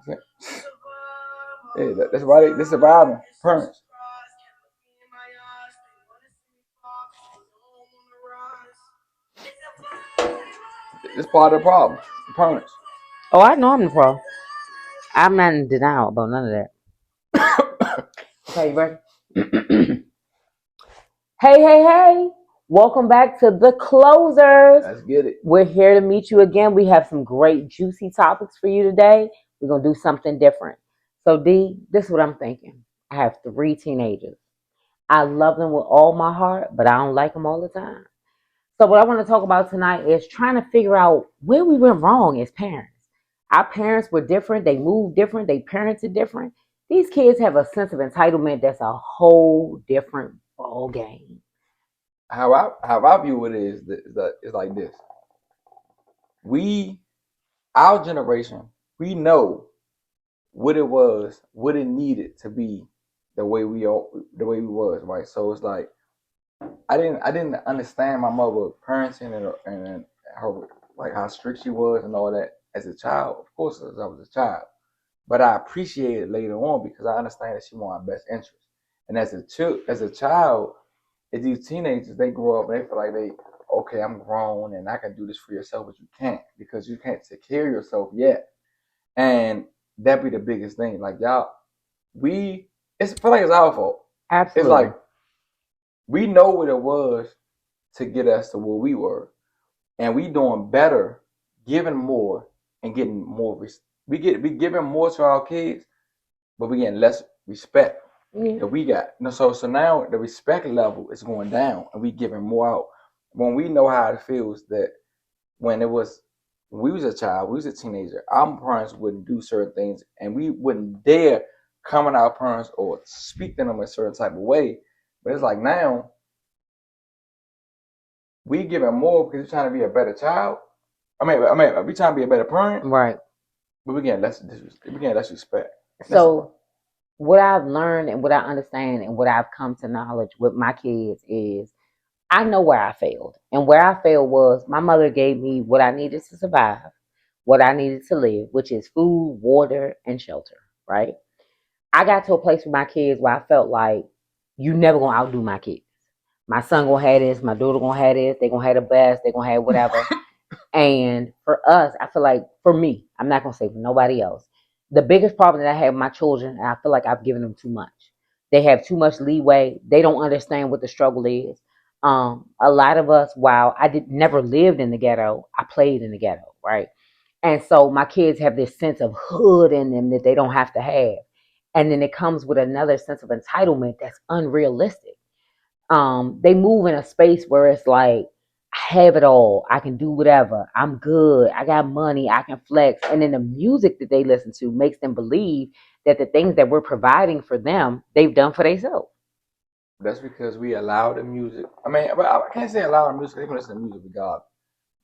Hey, that's why they surviving parents. It's part of the problem. The parents. Oh, I know I'm the pro. I'm not in denial about none of that. Okay, you ready? Hey. Welcome back to The Closers. Let's get it. We're here to meet you again. We have some great, juicy topics for you today. We're going to do something different. So, D, this is what I'm thinking. I have 3 teenagers. I love them with all my heart, but I don't like them all the time. So what I want to talk about tonight is trying to figure out where we went wrong as parents. Our parents were different. They moved different. They parented different. These kids have a sense of entitlement that's a whole different ball game. How I view it is like this. Our generation, we know what it was, what it needed to be the way we was, right? So it's like I didn't understand my mother parenting and her, like how strict she was and all that as a child. Of course, as I was a child, but I appreciate it later on because I understand that she wanted my best interest. And as a child, as these teenagers, they grow up and they feel like okay, I'm grown and I can do this for yourself, but you can't because you can't take care of yourself yet. And that be the biggest thing. Like y'all, it's feel like it's our fault. Absolutely. It's like we know what it was to get us to where we were, and we doing better, giving more and getting more. We giving more to our kids, but we getting less respect that we got. So now the respect level is going down, and we giving more out. When we know how it feels that when we was a child, we was a teenager, our parents wouldn't do certain things, and we wouldn't dare come at our parents or speak to them a certain type of way. But it's like now we giving more because we're trying to be a better child. I mean, we trying to be a better parent, right? But we getting less respect. So what I've learned and what I understand and what I've come to knowledge with my kids is I know where I failed. And where I failed was my mother gave me what I needed to survive, what I needed to live, which is food, water, and shelter, right? I got to a place with my kids where I felt like you never gonna outdo my kids. My son gonna have this, my daughter gonna have this, they gonna have the best, they gonna have whatever. And for us, I feel like for me, I'm not gonna say for nobody else, the biggest problem that I have with my children, and I feel like I've given them too much. They have too much leeway. They don't understand what the struggle is. A lot of us, while I never lived in the ghetto, I played in the ghetto, right? And so my kids have this sense of hood in them that they don't have to have. And then it comes with another sense of entitlement that's unrealistic. They move in a space where it's like, I have it all. I can do whatever. I'm good. I got money. I can flex. And then the music that they listen to makes them believe that the things that we're providing for them, they've done for themselves. That's because we allow the music. I can't say allow the music. They can listen to music regardless.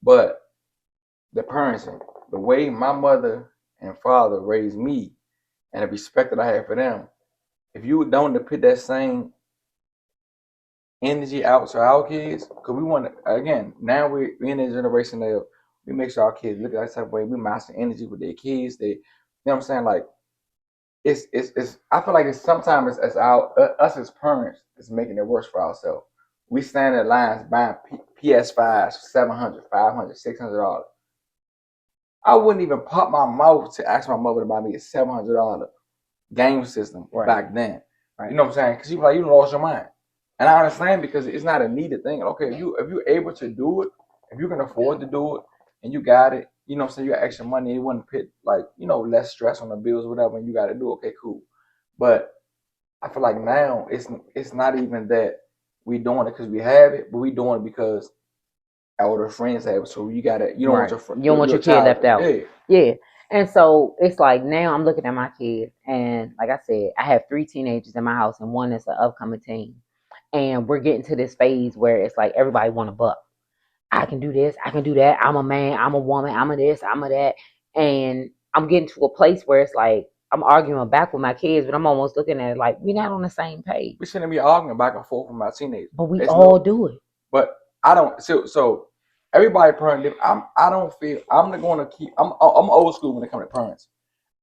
But the parenting, the way my mother and father raised me, and the respect that I have for them, if you don't put that same energy out to our kids, because we want to, again, now we're in a generation that we make sure our kids look at that type of way. We master energy with their kids. They, you know what I'm saying? Like, it's I feel like it's sometimes it's us as parents is making it worse for ourselves. We stand in lines buying PS5s, $700, $500, $600. I wouldn't even pop my mouth to ask my mother to buy me a $700 game system back then. Right. You know what I'm saying? Because you like, you lost your mind. And I understand because it's not a needed thing. Okay, if you're able to do it, if you can afford to do it, and you got it, you know what I'm saying, you got extra money, you wouldn't put like, less stress on the bills or whatever, and you got to do, okay, cool. But I feel like now it's not even that we doing it because we have it, but we doing it because our older friends have it. So you gotta, you don't want your friend, you don't want your kid left out. Yeah. And so it's like now I'm looking at my kids, and like I said, I have 3 teenagers in my house, and one is an upcoming teen. And we're getting to this phase where it's like everybody want a buck. I can do this, I can do that. I'm a man, I'm a woman, I'm a this, I'm a that. And I'm getting to a place where it's like I'm arguing back with my kids, but I'm almost looking at it like we're not on the same page. We shouldn't be arguing back and forth with my teenagers. But we all do it. But I don't. So everybody parent. I don't feel I'm not going to keep. I'm old school when it comes to parents.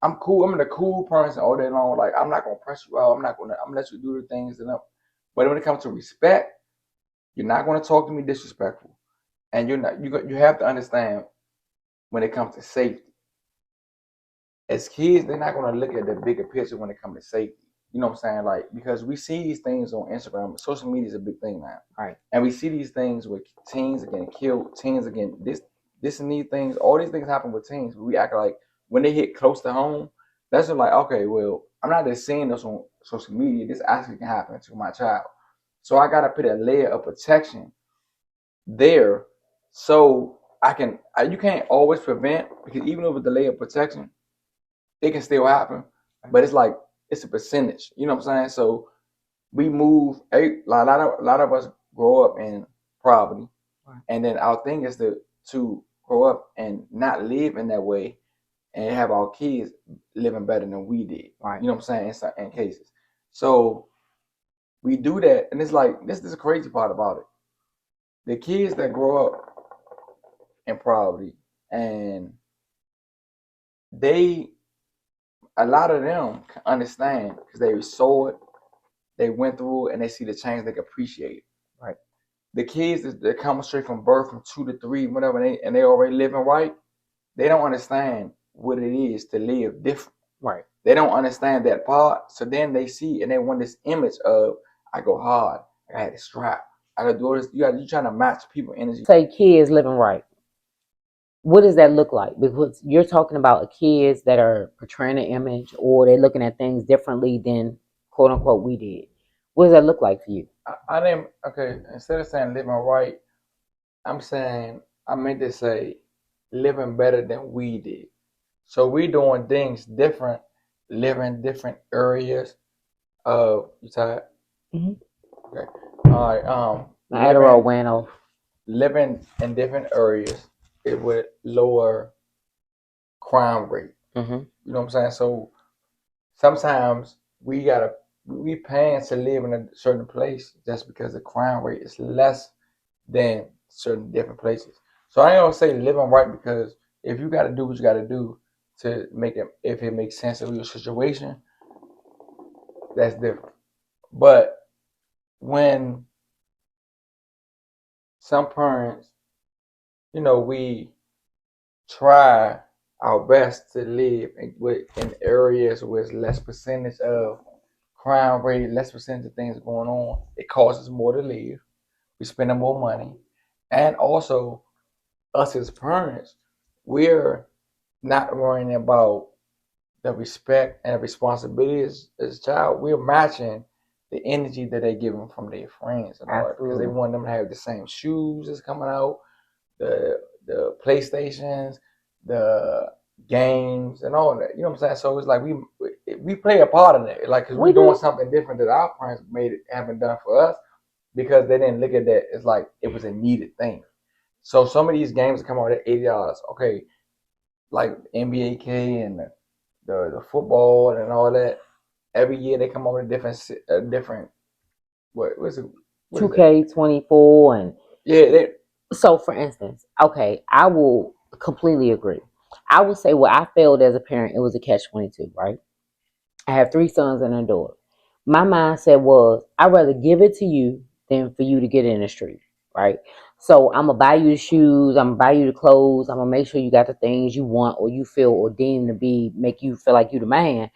I'm cool. I'm the cool person all day long. Like I'm not gonna press you out. I'm gonna let you do the things but when it comes to respect, you're not gonna talk to me disrespectful. And you have to understand when it comes to safety. As kids, they're not gonna look at the bigger picture when it comes to safety. You know what I'm saying? Like because we see these things on Instagram. Social media is a big thing now. Right. And we see these things where teens are getting killed, teens are getting this and these things. All these things happen with teens. But we act like when they hit close to home, that's just like, okay, well, I'm not just seeing this on social media. This actually can happen to my child. So I gotta put a layer of protection there so you can't always prevent because even with the layer of protection, it can still happen. But it's like it's a percentage. You know what I'm saying? So we move a lot of us grow up in poverty. Right. And then our thing is to grow up and not live in that way and have our kids living better than we did. Right. You know what I'm saying? In cases. So we do that, and it's like this is the crazy part about it. The kids that grow up in poverty and they a lot of them can understand because they saw it, they went through it, and they see the change, they can appreciate it. Right. The kids that come straight from birth from 2 to 3, whatever, and they already living right, they don't understand what it is to live different. Right. They don't understand that part. So then they see and they want this image of I go hard, I had a strap, I gotta do this. You're trying to match people energy. Say kids living right. What does that look like? Because you're talking about kids that are portraying an image or they're looking at things differently than quote unquote we did. What does that look like for you? I didn't okay, instead of saying living right, I meant to say living better than we did. So we doing things different, living different areas of you tired? Mm-hmm. Okay. All right. My Adderall went off. Living in different areas, it would lower crime rate. Mm-hmm. You know what I'm saying? So sometimes we paying to live in a certain place just because the crime rate is less than certain different places. So I ain't gonna say living right because if you got to do what you got to do to make it, if it makes sense of your situation, that's different. But when some parents, we try our best to live in areas where it's less percentage of crime rate, less percentage of things going on. It costs us more to live. We're spending more money. And also, us as parents, we're not worrying about the respect and responsibility as a child. We're matching the energy that they give them from their friends and all that because they want them to have the same shoes that's coming out, the PlayStations, the games, and all that. You know what I'm saying? So it's like we play a part in it, like because we're doing something different that our parents haven't done for us because they didn't look at that as like it was a needed thing. So some of these games come out at $80. Okay, like NBA K and the football and all that. Every year they come up with a different what was it? 2K24 and yeah. So for instance, okay, I will completely agree. I would say what I failed as a parent, it was a catch-22, right? I have 3 sons and a daughter. My mindset was I'd rather give it to you than for you to get in the street, right? So I'm gonna buy you the shoes, I'm gonna buy you the clothes, I'm gonna make sure you got the things you want or you feel or deem to be make you feel like you the man.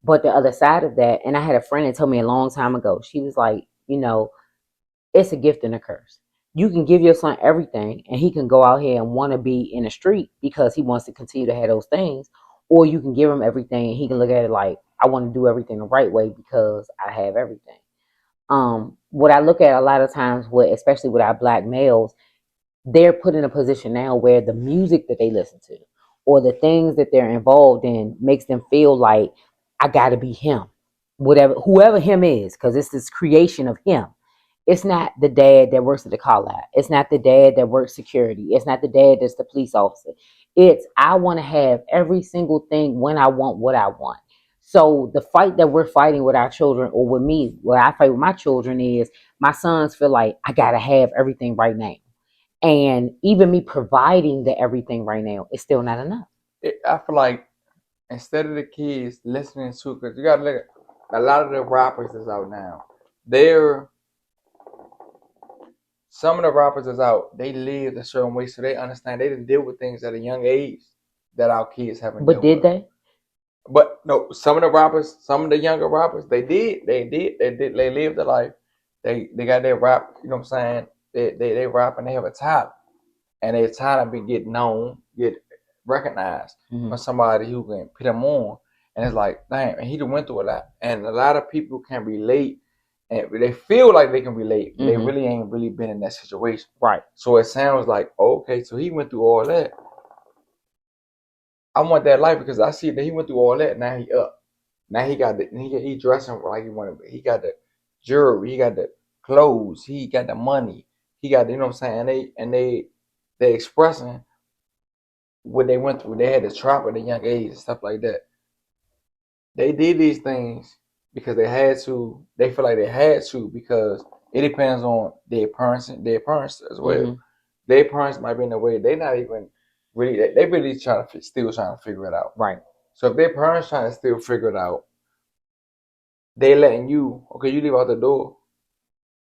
But the other side of that, and I had a friend that told me a long time ago, she was like, it's a gift and a curse. You can give your son everything and he can go out here and want to be in the street because he wants to continue to have those things. Or you can give him everything and he can look at it like, I want to do everything the right way because I have everything. What I look at a lot of times with, especially with our black males, they're put in a position now where the music that they listen to or the things that they're involved in makes them feel like I gotta be him. Whatever whoever him is, because it's this creation of him. It's not the dad that works at the call out. It's not the dad that works security. It's not the dad that's the police officer. It's I want to have every single thing when I want what I want. So the fight that we're fighting with our children or with me, what I fight with my children is my sons feel like I gotta have everything right now. And even me providing the everything right now is still not enough. I feel like instead of the kids listening to, because you gotta look at a lot of the rappers that's out now. They're some of the rappers that's out. They live a certain way, so they understand. They didn't deal with things at a young age that our kids haven't But dealt did with. they? But no, some of the rappers, some of the younger rappers, they lived the life. They got their rap. You know what I'm saying? They rap and they have a talent, and their talent be get known, get recognized Mhm. from somebody who can put them on. And it's like, damn, and he done went through a lot. And a lot of people can relate, and they feel like they can relate, but they Mhm. really ain't really been in that situation. Right. So it sounds like, okay, so he went through all that. I want that life because I see that he went through all that. Now he up. Now he got he dressing like he wanted. He got the jewelry. He got the clothes. He got the money. He got, you know what I'm saying. They expressing what they went through. They had to trap at a young age and stuff like that. They did these things because they had to. They feel like they had to because it depends on their parents and their parents as well. Mhm. Their parents might be in a way they not even really. They really still trying to figure it out. Right. So if their parents trying to still figure it out, they letting you, okay, you leave out the door.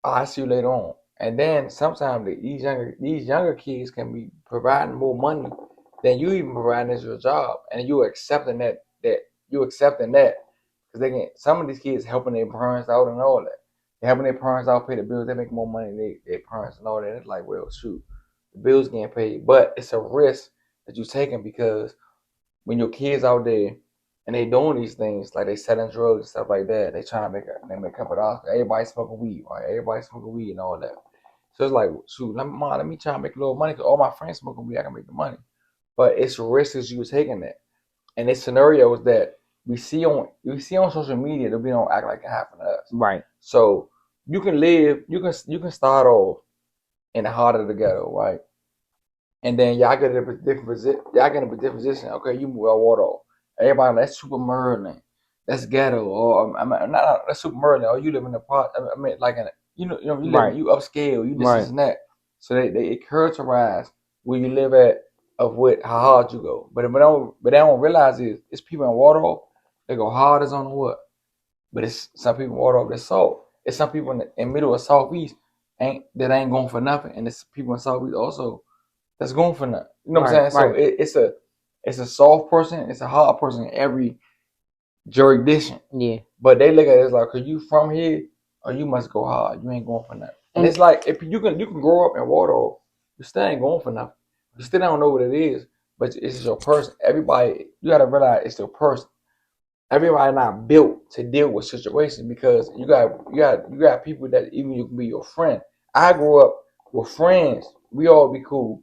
I'll see you later on. And then sometimes these younger kids can be providing more money than you even providing as your job, and you accepting that you accepting that because they can. Some of these kids helping their parents out and all that. They helping their parents out pay the bills. They make more money than their parents and all that. It's like, well, shoot, the bills getting paid, but it's a risk that you're taking because when your kids out there and they doing these things like they selling drugs and stuff like that, they trying to make a couple of dollars. Everybody smoking weed, right? Everybody smoking weed and all that. So it's like, shoot, let me try to make a little money because all my friends smoking weed, I can make the money. But it's risks you taking that, and it's scenarios that we see on social media that we don't act like it happened to us. Right. So you can start off in the heart of the ghetto, right? And then y'all get in a different position. Y'all get in a different position. Okay, you move out water. Everybody, that's Super Merlin. That's ghetto. Or not that's Super Merlin. Or you live in a part. I mean, like in a, you live Right. you upscale. You this Right. and that. So they characterize where you live at of what how hard you go. But they don't realize is it's people in water. They go hard as on the what. But it's some people in water that's salt. It's some people in middle of southeast ain't going for nothing, and it's people in southeast also that's going for nothing. You know what I'm Right. saying? So Right. it's a soft person, it's a hard person in every jurisdiction. Yeah. But they look at it as like, cause you from here, or you must go hard. You ain't going for nothing. And it's like if you can grow up in water, you still ain't going for nothing. You still don't know what it is, but it's your person. Everybody, you gotta realize it's your person. Everybody not built to deal with situations because you got people that even you can be your friend. I grew up with friends. We all be cool,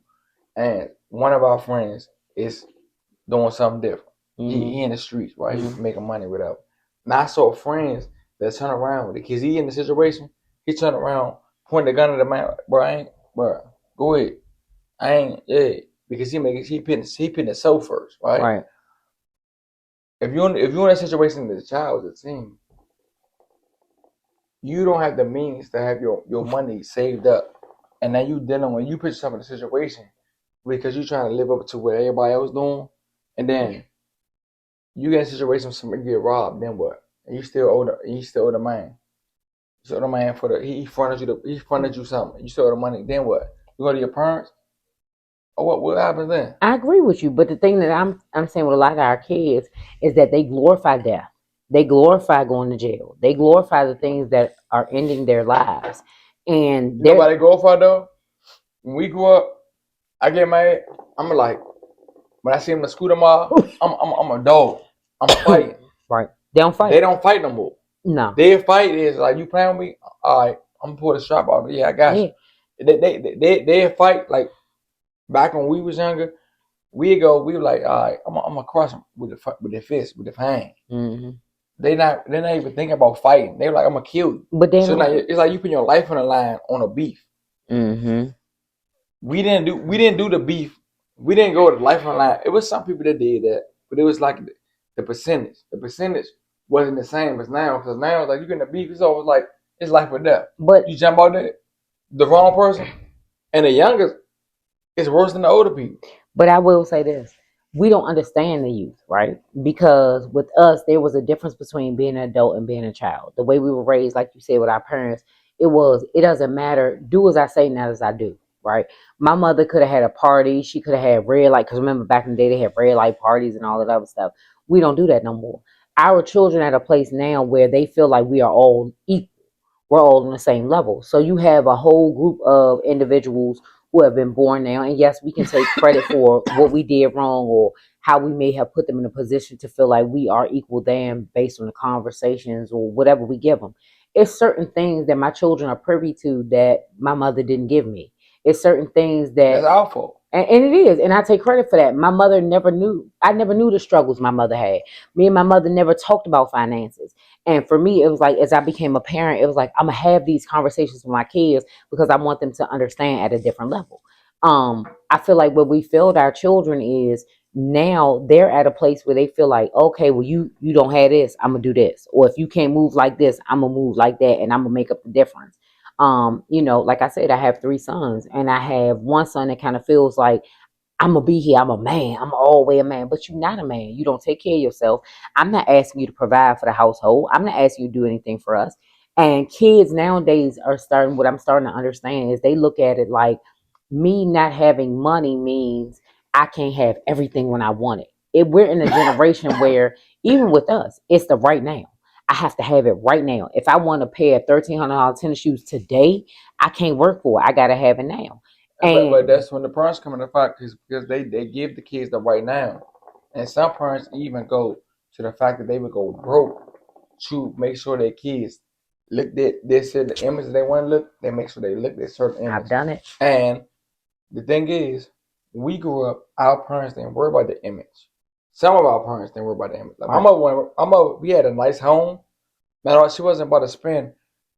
and one of our friends is doing something different. He in the streets, right? He's making money without. Now I saw friends that turn around because he in the situation. He turn around, point the gun at the man, bro. Bro, go ahead. I ain't, yeah, because he putting himself first, right? Right. If you're in a situation as a child, as a teen, you don't have the means to have your money saved up, and now you dealing when you put yourself in a situation because you're trying to live up to what everybody else doing, and then you get in a situation where somebody get robbed, then what? And you still owe the man. You still owe the man for he fronted you something. You still owe the money. Then what? You go to your parents. Or what happens then? I agree with you, but the thing that I'm saying with a lot of our kids is that they glorify death. They glorify going to jail. They glorify the things that are ending their lives. And You know why they go for though? When we grew up, I get mad. I'm like, when I see him in the scooter mall, I'm a dog. I'm fighting. Right. They don't fight. They don't fight no more. No. Their fight is like, you playing with me? All right, I'm gonna pull the strap out. Yeah, I got you. They fight like back when we was younger. We were like, all right, I'm gonna crush them with the fist, with the hand. Mm-hmm. They're not even thinking about fighting. They're like, I'm gonna kill you. But then so it's like you put your life on the line on a beef. Mm-hmm. We didn't do the beef. We didn't go to life on the line. It was some people that did that, but it was like the percentage. The percentage wasn't the same as now because now like you get in the beef, it's always like it's life or death. But you jump out there, the wrong person, and the youngest is worse than the older people. But I will say this. we don't understand the youth, right? Because with us, there was a difference between being an adult and being a child. The way we were raised, like you said, with our parents, it doesn't matter. Do as I say, not as I do, right? My mother could have had a party. She could have had red light. Because remember, back in the day, they had red light parties and all that other stuff. We don't do that no more. Our children at a place now where they feel like we are all equal. We're all on the same level. So you have a whole group of individuals who have been born now. And yes, we can take credit for what we did wrong or how we may have put them in a position to feel like we are equal them based on the conversations or whatever we give them. It's certain things that my children are privy to that my mother didn't give me. It's certain things that That's awful. and it is, and I take credit for that. My mother never knew. I never knew the struggles my mother had. Me and my mother never talked about finances. And for me, it was like as I became a parent, it was like I'm gonna have these conversations with my kids because I want them to understand at a different level. I feel like what we failed our children is now they're at a place where they feel like, okay, well you don't have this, I'm gonna do this, or if you can't move like this, I'm gonna move like that, and I'm gonna make up the difference. Like I said, I have three sons, and I have one son that kind of feels like I'm gonna be here. I'm a man. I'm always a man, but you're not a man. You don't take care of yourself. I'm not asking you to provide for the household. I'm not asking you to do anything for us. And kids nowadays are starting. What I'm starting to understand is they look at it like me not having money means I can't have everything when I want it. We're in a generation where even with us, it's the right now. I have to have it right now. If I want a pair of $1,300 tennis shoes today, I can't work for it. I gotta have it now. But And that's when the parents come into fact because they give the kids the right now, and some parents even go to the fact that they would go broke to make sure their kids look that they said the image they want to look. They make sure they look that certain I've image. done it. And the thing is, we grew up. Our parents didn't worry about the image. Some of our parents didn't worry about the image. Like my Right. mother, we had a nice home. Man, she wasn't about to spend.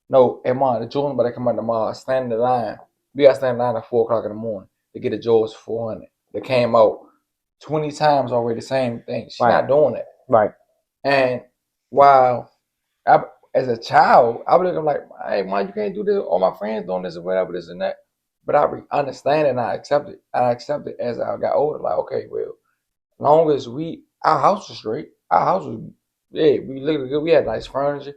No, hey mom, the Jordans about to come out tomorrow. Stand in the line. We got to stand in line at 4 o'clock in the morning to get the Jordans for 400. They came out 20 times already. The same thing. She's Right. not doing it. Right. And while I, as a child, I would look like, hey mom, you can't do this. All my friends doing this or whatever, this and that. But I understand it and I accept it. I accept it as I got older. Like, okay, well, long as our house was straight, our house was, yeah, we looked good. We had nice furniture,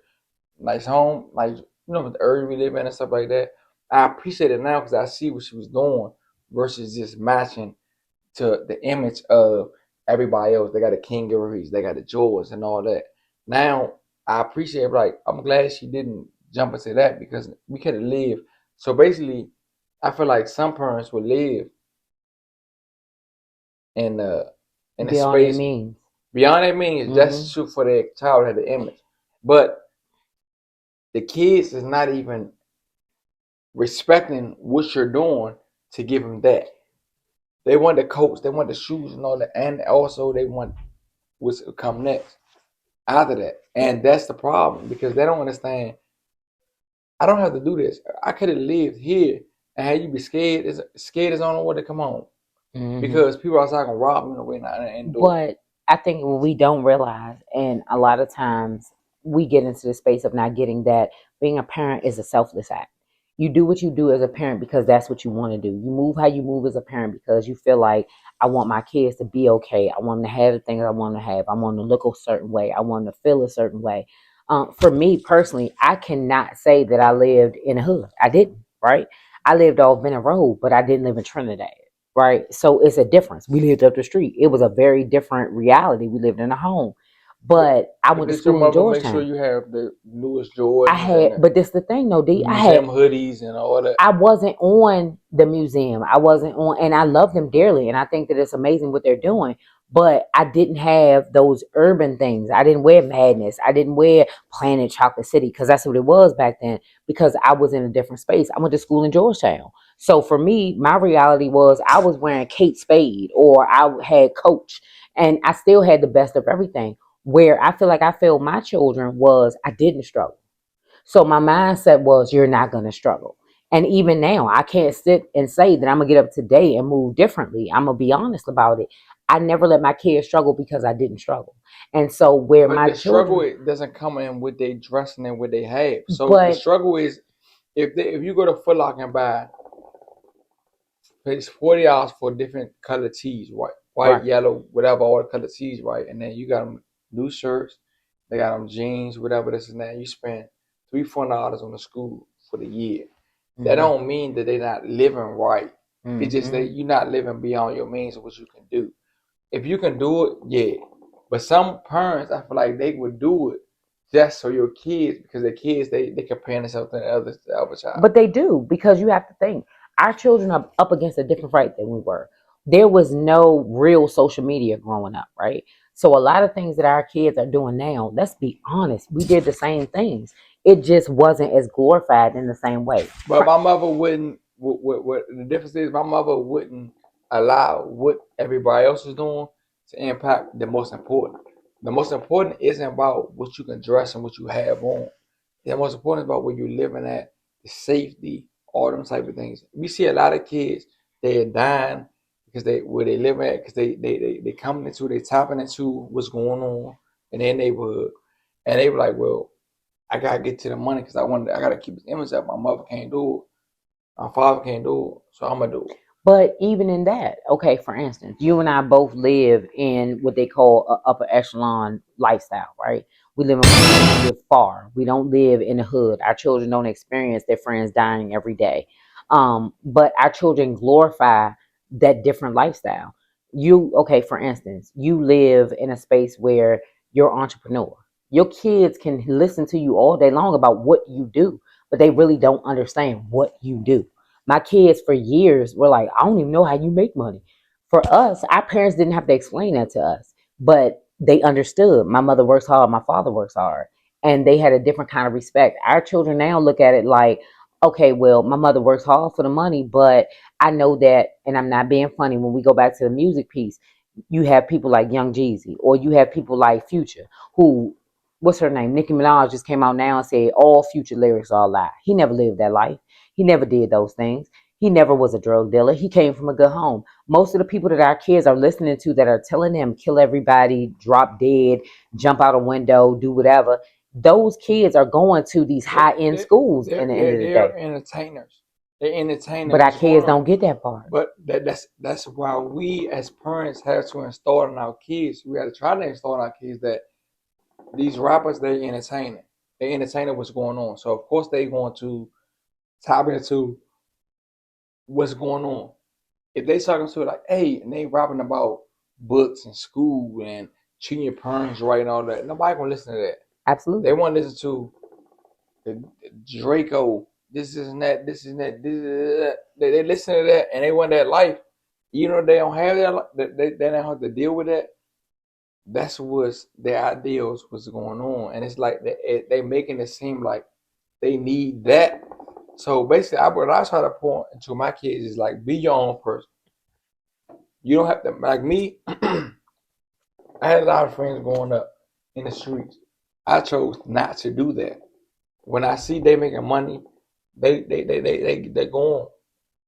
nice home, like the area we live in and stuff like that. I appreciate it now because I see what she was doing versus just matching to the image of everybody else. They got the kangaroos, they got the Jordans and all that. Now I appreciate it. Like I'm glad she didn't jump into that because we could have lived. So basically, I feel like some parents would live in the Beyond their space means. beyond their means Hmm. just to for their child had the image, but the kids is not even respecting what you're doing to give them that. They want the coats, they want the shoes and all that, and also they want what's come next after that. And that's the problem because they don't understand. I don't have to do this. I could have lived here and had you be scared. Scared is on the way to come home Hmm. because people outside gonna rob you in the way and do it. But I think what we don't realize, and a lot of times we get into the space of not getting that being a parent is a selfless act. You do what you do as a parent because that's what you want to do. You move how you move as a parent because you feel like I want my kids to be okay. I want them to have the things I want to have. I want them to look a certain way. I want them to feel a certain way. For me personally, I cannot say that I lived in a hood. I didn't, right? I lived off Benning Road, but I didn't live in Trinidad, right? So it's a difference. We lived up the street. It was a very different reality. We lived in a home. But But I but went to did your school in mother make sure Georgetown. you have the newest I Jordans and had, but this the thing though, the D. museum hoodies and all that? I wasn't on the museum. I wasn't on, and I love them dearly, and I think that it's amazing what they're doing. But I didn't have those urban things. I didn't wear Madness. I didn't wear Planet Chocolate City because that's what it was back then. Because I was in a different space. I went to school in Georgetown, so for me, my reality was I was wearing Kate Spade or I had Coach, and I still had the best of everything. Where I feel like I failed my children was I didn't struggle. So my mindset was, you're not going to struggle. And even now, I can't sit and say that I'm going to get up today and move differently. I'm going to be honest about it. I never let my kids struggle because I didn't struggle. And so, where But my the struggle children, it doesn't come in with they dressing and what they have. So the but struggle is if you go to Foot Locker and buy pays $40 for different color tees, right? white, Right. yellow, whatever, all the colored tees, right? And then you got them new shirts, they got them jeans, whatever this and that. You spend $300-400 on the school for the year. That Mm-hmm. don't mean that they're not living right. It's just Mm-hmm. that you're not living beyond your means of what you can do. If you can do it, yeah. But some parents, I feel like they would do it just so your kids, because their kids, they compare themselves to the other child. But they do, because you have to think our children are up against a different fight than we were. There was no real social media growing up, right? So a lot of things that our kids are doing now, let's be honest, we did the same things. It just wasn't as glorified in the same way. But my mother wouldn't. What the difference is, my mother wouldn't allow what everybody else is doing to impact the most important. The most important isn't about what you can dress and what you have on. The most important is about where you're living at, the safety, all them type of things. We see a lot of kids, they're dying because they where they live at, because they coming into, they tapping into what's going on in their neighborhood, and they were like, well, I gotta get to the money because I gotta keep this image up. My mother can't do it. My father can't do it, so I'm gonna do it. But even in that, okay, for instance, you and I both live in what they call a upper echelon lifestyle, right? We live far. We don't live in the hood. Our children don't experience their friends dying every day. But our children glorify that different lifestyle. Okay, for instance, you live in a space where you're an entrepreneur. Your kids can listen to you all day long about what you do, but they really don't understand what you do. My kids for years were like, I don't even know how you make money. For us, our parents didn't have to explain that to us, but they understood. My mother works hard, my father works hard, and they had a different kind of respect. Our children now look at it like, okay, well, my mother works hard for the money, but I know that, and I'm not being funny, when we go back to the music piece, you have people like Young Jeezy, or you have people like Future, who, what's her name? Nicki Minaj just came out now and said all Future lyrics are a lie. He never lived that life. He never did those things. He never was a drug dealer. He came from a good home. Most of the people that our kids are listening to that are telling them kill everybody, drop dead, jump out a window, do whatever, those kids are going to these high end schools in the end of the day. They're entertainers. They're entertainers. But our What's going kids on? don't get that part. But that's why we as parents have to install in our kids. We have to try to install in our kids that these rappers, they're entertaining. They entertaining what's going on. So of course they going to tap into what's going on. If they talking to it like, hey, and they rapping about books and school and treating your parents right and all that, nobody gonna listen to that. Absolutely. They want to listen to the Draco, this is that, this is that, this is that. They listen to that and they want that life. You know they don't have that. They don't have to deal with that. That's what's their ideals, what's going on, and it's like they making it seem like they need that. So basically, what I try to point into my kids is like, be your own person. You don't have to like me. I had a lot of friends growing up in the streets. I chose not to do that. When I see they making money, they go on.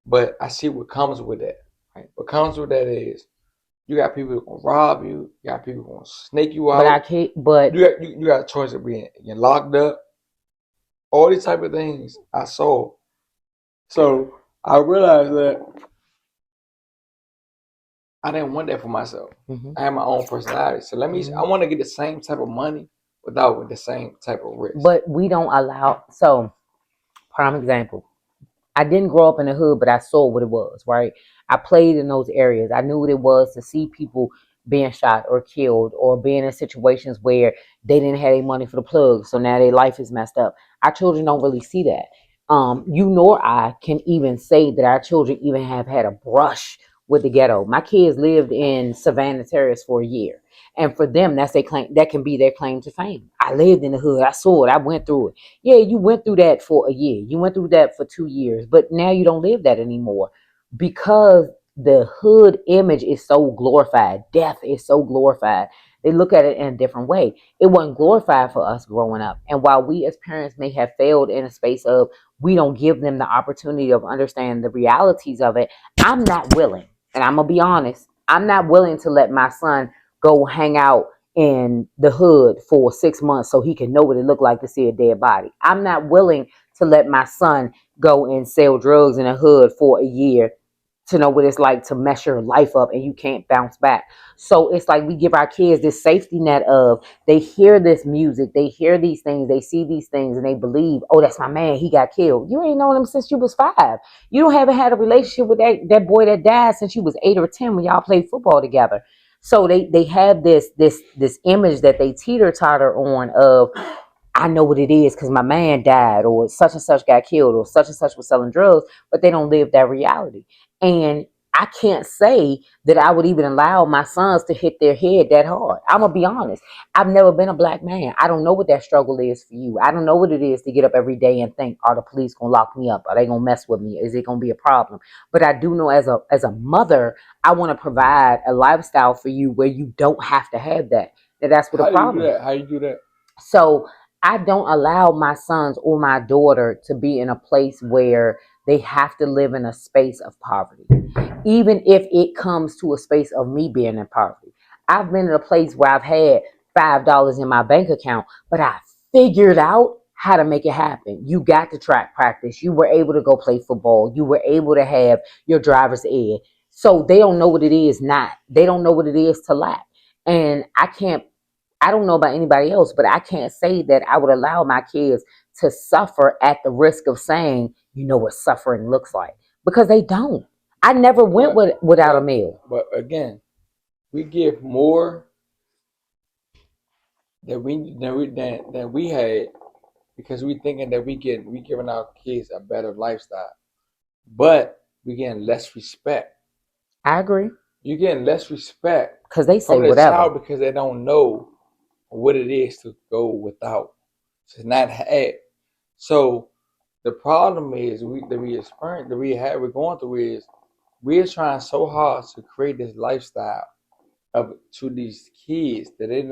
But I see what comes with that. Right? What comes with that is you got people who gonna rob you. You got people who gonna snake you out. But I can't. But you got a choice of being locked up. All these type of things I saw. So I realized that I didn't want that for myself. mhm, I have my own personality. So I want to get the same type of money without the same type of risk. but we don't allow. So, prime example. I didn't grow up in the hood, but I saw what it was, right? I played in those areas. I knew what it was to see people being shot or killed or being in situations where they didn't have any money for the plug, so now their life is messed up. Our children don't really see that. You nor I can even say that our children even have had a brush with the ghetto. My kids lived in Savannah Terrace for a year. And for them, that's their claim. That can be their claim to fame. I lived in the hood. I saw it. I went through it. Yeah, you went through that for a year. You went through that for 2 years, but now you don't live that anymore because the hood image is so glorified. Death is so glorified. They look at it in a different way. It wasn't glorified for us growing up. And while we as parents may have failed in a space of we don't give them the opportunity of understanding the realities of it, I'm not willing, and I'm going to be honest, I'm not willing to let my son go hang out in the hood for 6 months so he can know what it looked like to see a dead body. I'm not willing to let my son go and sell drugs in the hood for a year to know what it's like to mess your life up and you can't bounce back. So it's like we give our kids this safety net of they hear this music, they hear these things, they see these things, and they believe, oh, that's my man, he got killed. You ain't known him since you was 5. You haven't had a relationship with that boy that died since you was 8 or 10 when y'all played football together. So they have this image that they teeter totter on of, I know what it is because my man died, or such and such got killed, or such and such was selling drugs, but they don't live that reality. And I can't say that I would even allow my sons to hit their head that hard. I'm going to be honest. I've never been a black man. I don't know what that struggle is for you. I don't know what it is to get up every day and think, are the police going to lock me up? Are they going to mess with me? Is it going to be a problem? But I do know as a mother, I want to provide a lifestyle for you where you don't have to have that. That's what the problem is. How you do that? So I don't allow my sons or my daughter to be in a place where they have to live in a space of poverty, even if it comes to a space of me being in poverty. I've been in a place where I've had $5 in my bank account, but I figured out how to make it happen. You got to track practice. You were able to go play football. You were able to have your driver's ed. So they don't know what it is not. They don't know what it is to lack. And I don't know about anybody else, but I can't say that I would allow my kids to suffer at the risk of saying, you know what suffering looks like, because they don't. I never went without a meal. But again, we give more than we had because we thinking that we giving our kids a better lifestyle, but we getting less respect. I agree. You're getting less respect because they say from the whatever. child because they don't know what it is to go without, to not have. So the problem is we're going through is we're trying so hard to create this lifestyle to these kids that they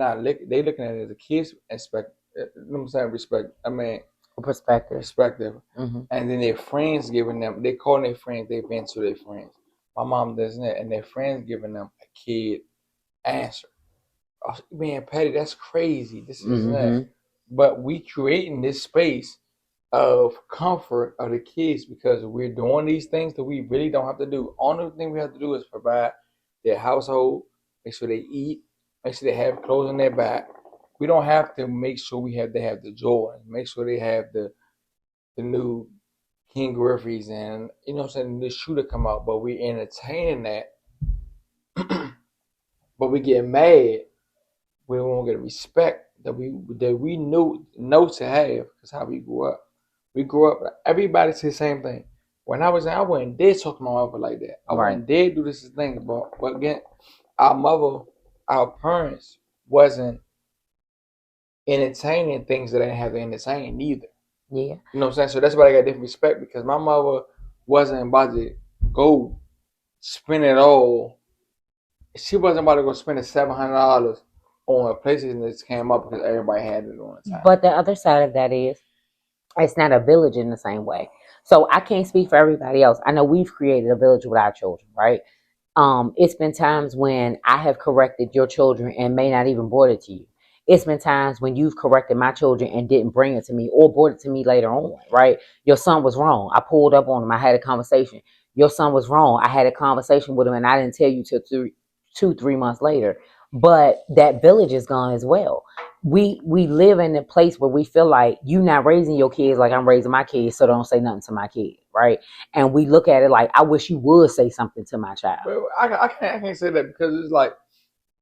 looking at it as a kids aspect. You know what I'm saying? Respect. I mean, perspective. Mm-hmm. And then their friends giving them, they calling their friends, they vent to their friends. My mom doesn't that, and their friends giving them a kid answer. Oh, man, Patty, that's crazy. This is that. But we creating this space of comfort of the kids because we're doing these things that we really don't have to do. Only thing we have to do is provide their household, make sure they eat, make sure they have clothes on their back. We don't have to make sure they have the joy, make sure they have the new King Griffey's and you know what I'm saying, the shooter come out, but we entertaining that. But we get mad. We won't get respect that we know to have because how we grew up. We grew up. Everybody said the same thing. When I was young, I wouldn't dare talk to my mother like that. I wouldn't dare do this thing. But again, our parents wasn't entertaining things that they didn't have to entertain either. Yeah. You know what I'm saying? So that's why I got different respect because my mother wasn't about to go spend it all. She wasn't about to go spend $700 on a PlayStation that just came up because everybody had it on the time. But the other side of that is it's not a village in the same way. So I can't speak for everybody else. I know we've created a village with our children, right? It's been times when I have corrected your children and may not even brought it to you. It's been times when you've corrected my children and didn't bring it to me or brought it to me later on, right? Your son was wrong. I pulled up on him. I had a conversation. Your son was wrong. I had a conversation with him and I didn't tell you till 2-3 months later. But that village is gone as well. We live in a place where we feel like you not raising your kids like I'm raising my kids, so don't say nothing to my kid, right? And we look at it like I wish you would say something to my child. Well, I can't say that because it's like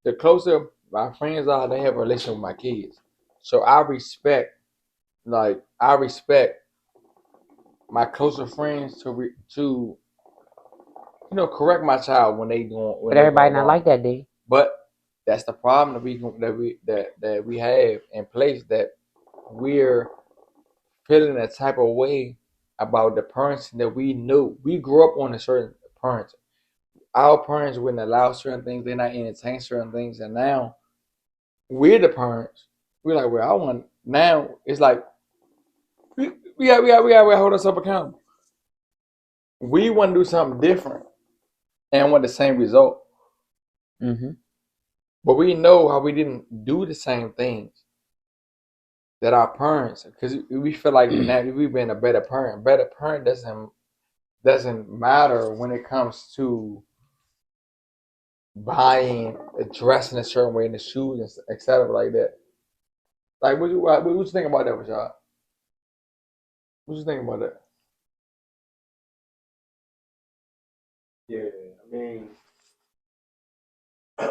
the closer my friends are, they have a relationship with my kids. So I respect my closer friends to correct my child when they doing. But everybody not like that, D. But that's the problem that we have in place, that we're feeling a type of way about the parents that we knew. We grew up on a certain parents. Our parents wouldn't allow certain things. They're not entertain certain things, and now we're the parents. We're like, well, I want now. It's like we got to hold ourselves accountable. We want to do something different and want the same result. Mm-hmm. But we know how we didn't do the same things that our parents, because we feel like now we've been a better parent. Better parent doesn't doesn't matter when it comes to buying, dressing a certain way in the shoes, etc. like that. Like, what you think about that, Rashad? What you think about that? Yeah, I mean, I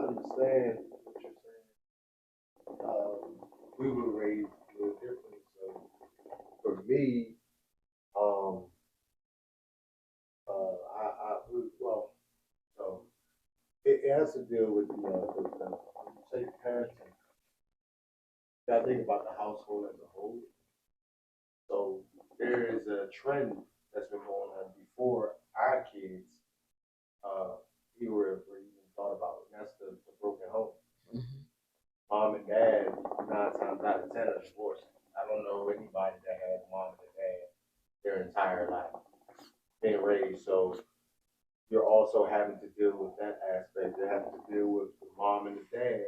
understand what you're saying. We were raised a little differently, so for me, um, well, so it has to deal with when you say parenting, you gotta think about the household as a whole. So there is a trend that's been going on before our kids were even thought about, and that's the broken home. Mm-hmm. Mom and dad, 9 times out of 10 are divorced. I don't know anybody that had mom and dad their entire life being raised. So you're also having to deal with that aspect. You're having to deal with the mom and the dad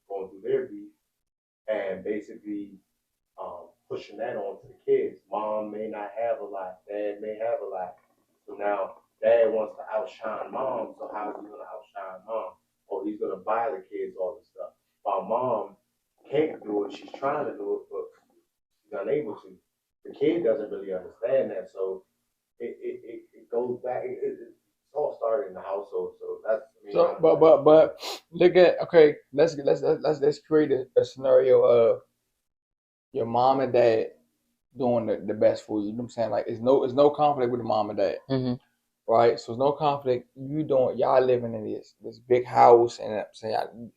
going through their beef and basically pushing that on to the kids. Mom may not have a lot, dad may have a lot. So now dad wants to outshine mom. So how is he going to outshine mom? Oh, he's going to buy the kids all this stuff. While mom can't do it, she's trying to do it, but she's unable to. The kid doesn't really understand that. So it goes back. It's all started in the household. So that's, I mean, So, but look at, okay. Let's create a scenario of your mom and dad doing the best for you. You know what I'm saying? Like, it's no conflict with the mom and dad, Mm-hmm. right? So it's no conflict. Y'all living in this big house, and I'm saying y'all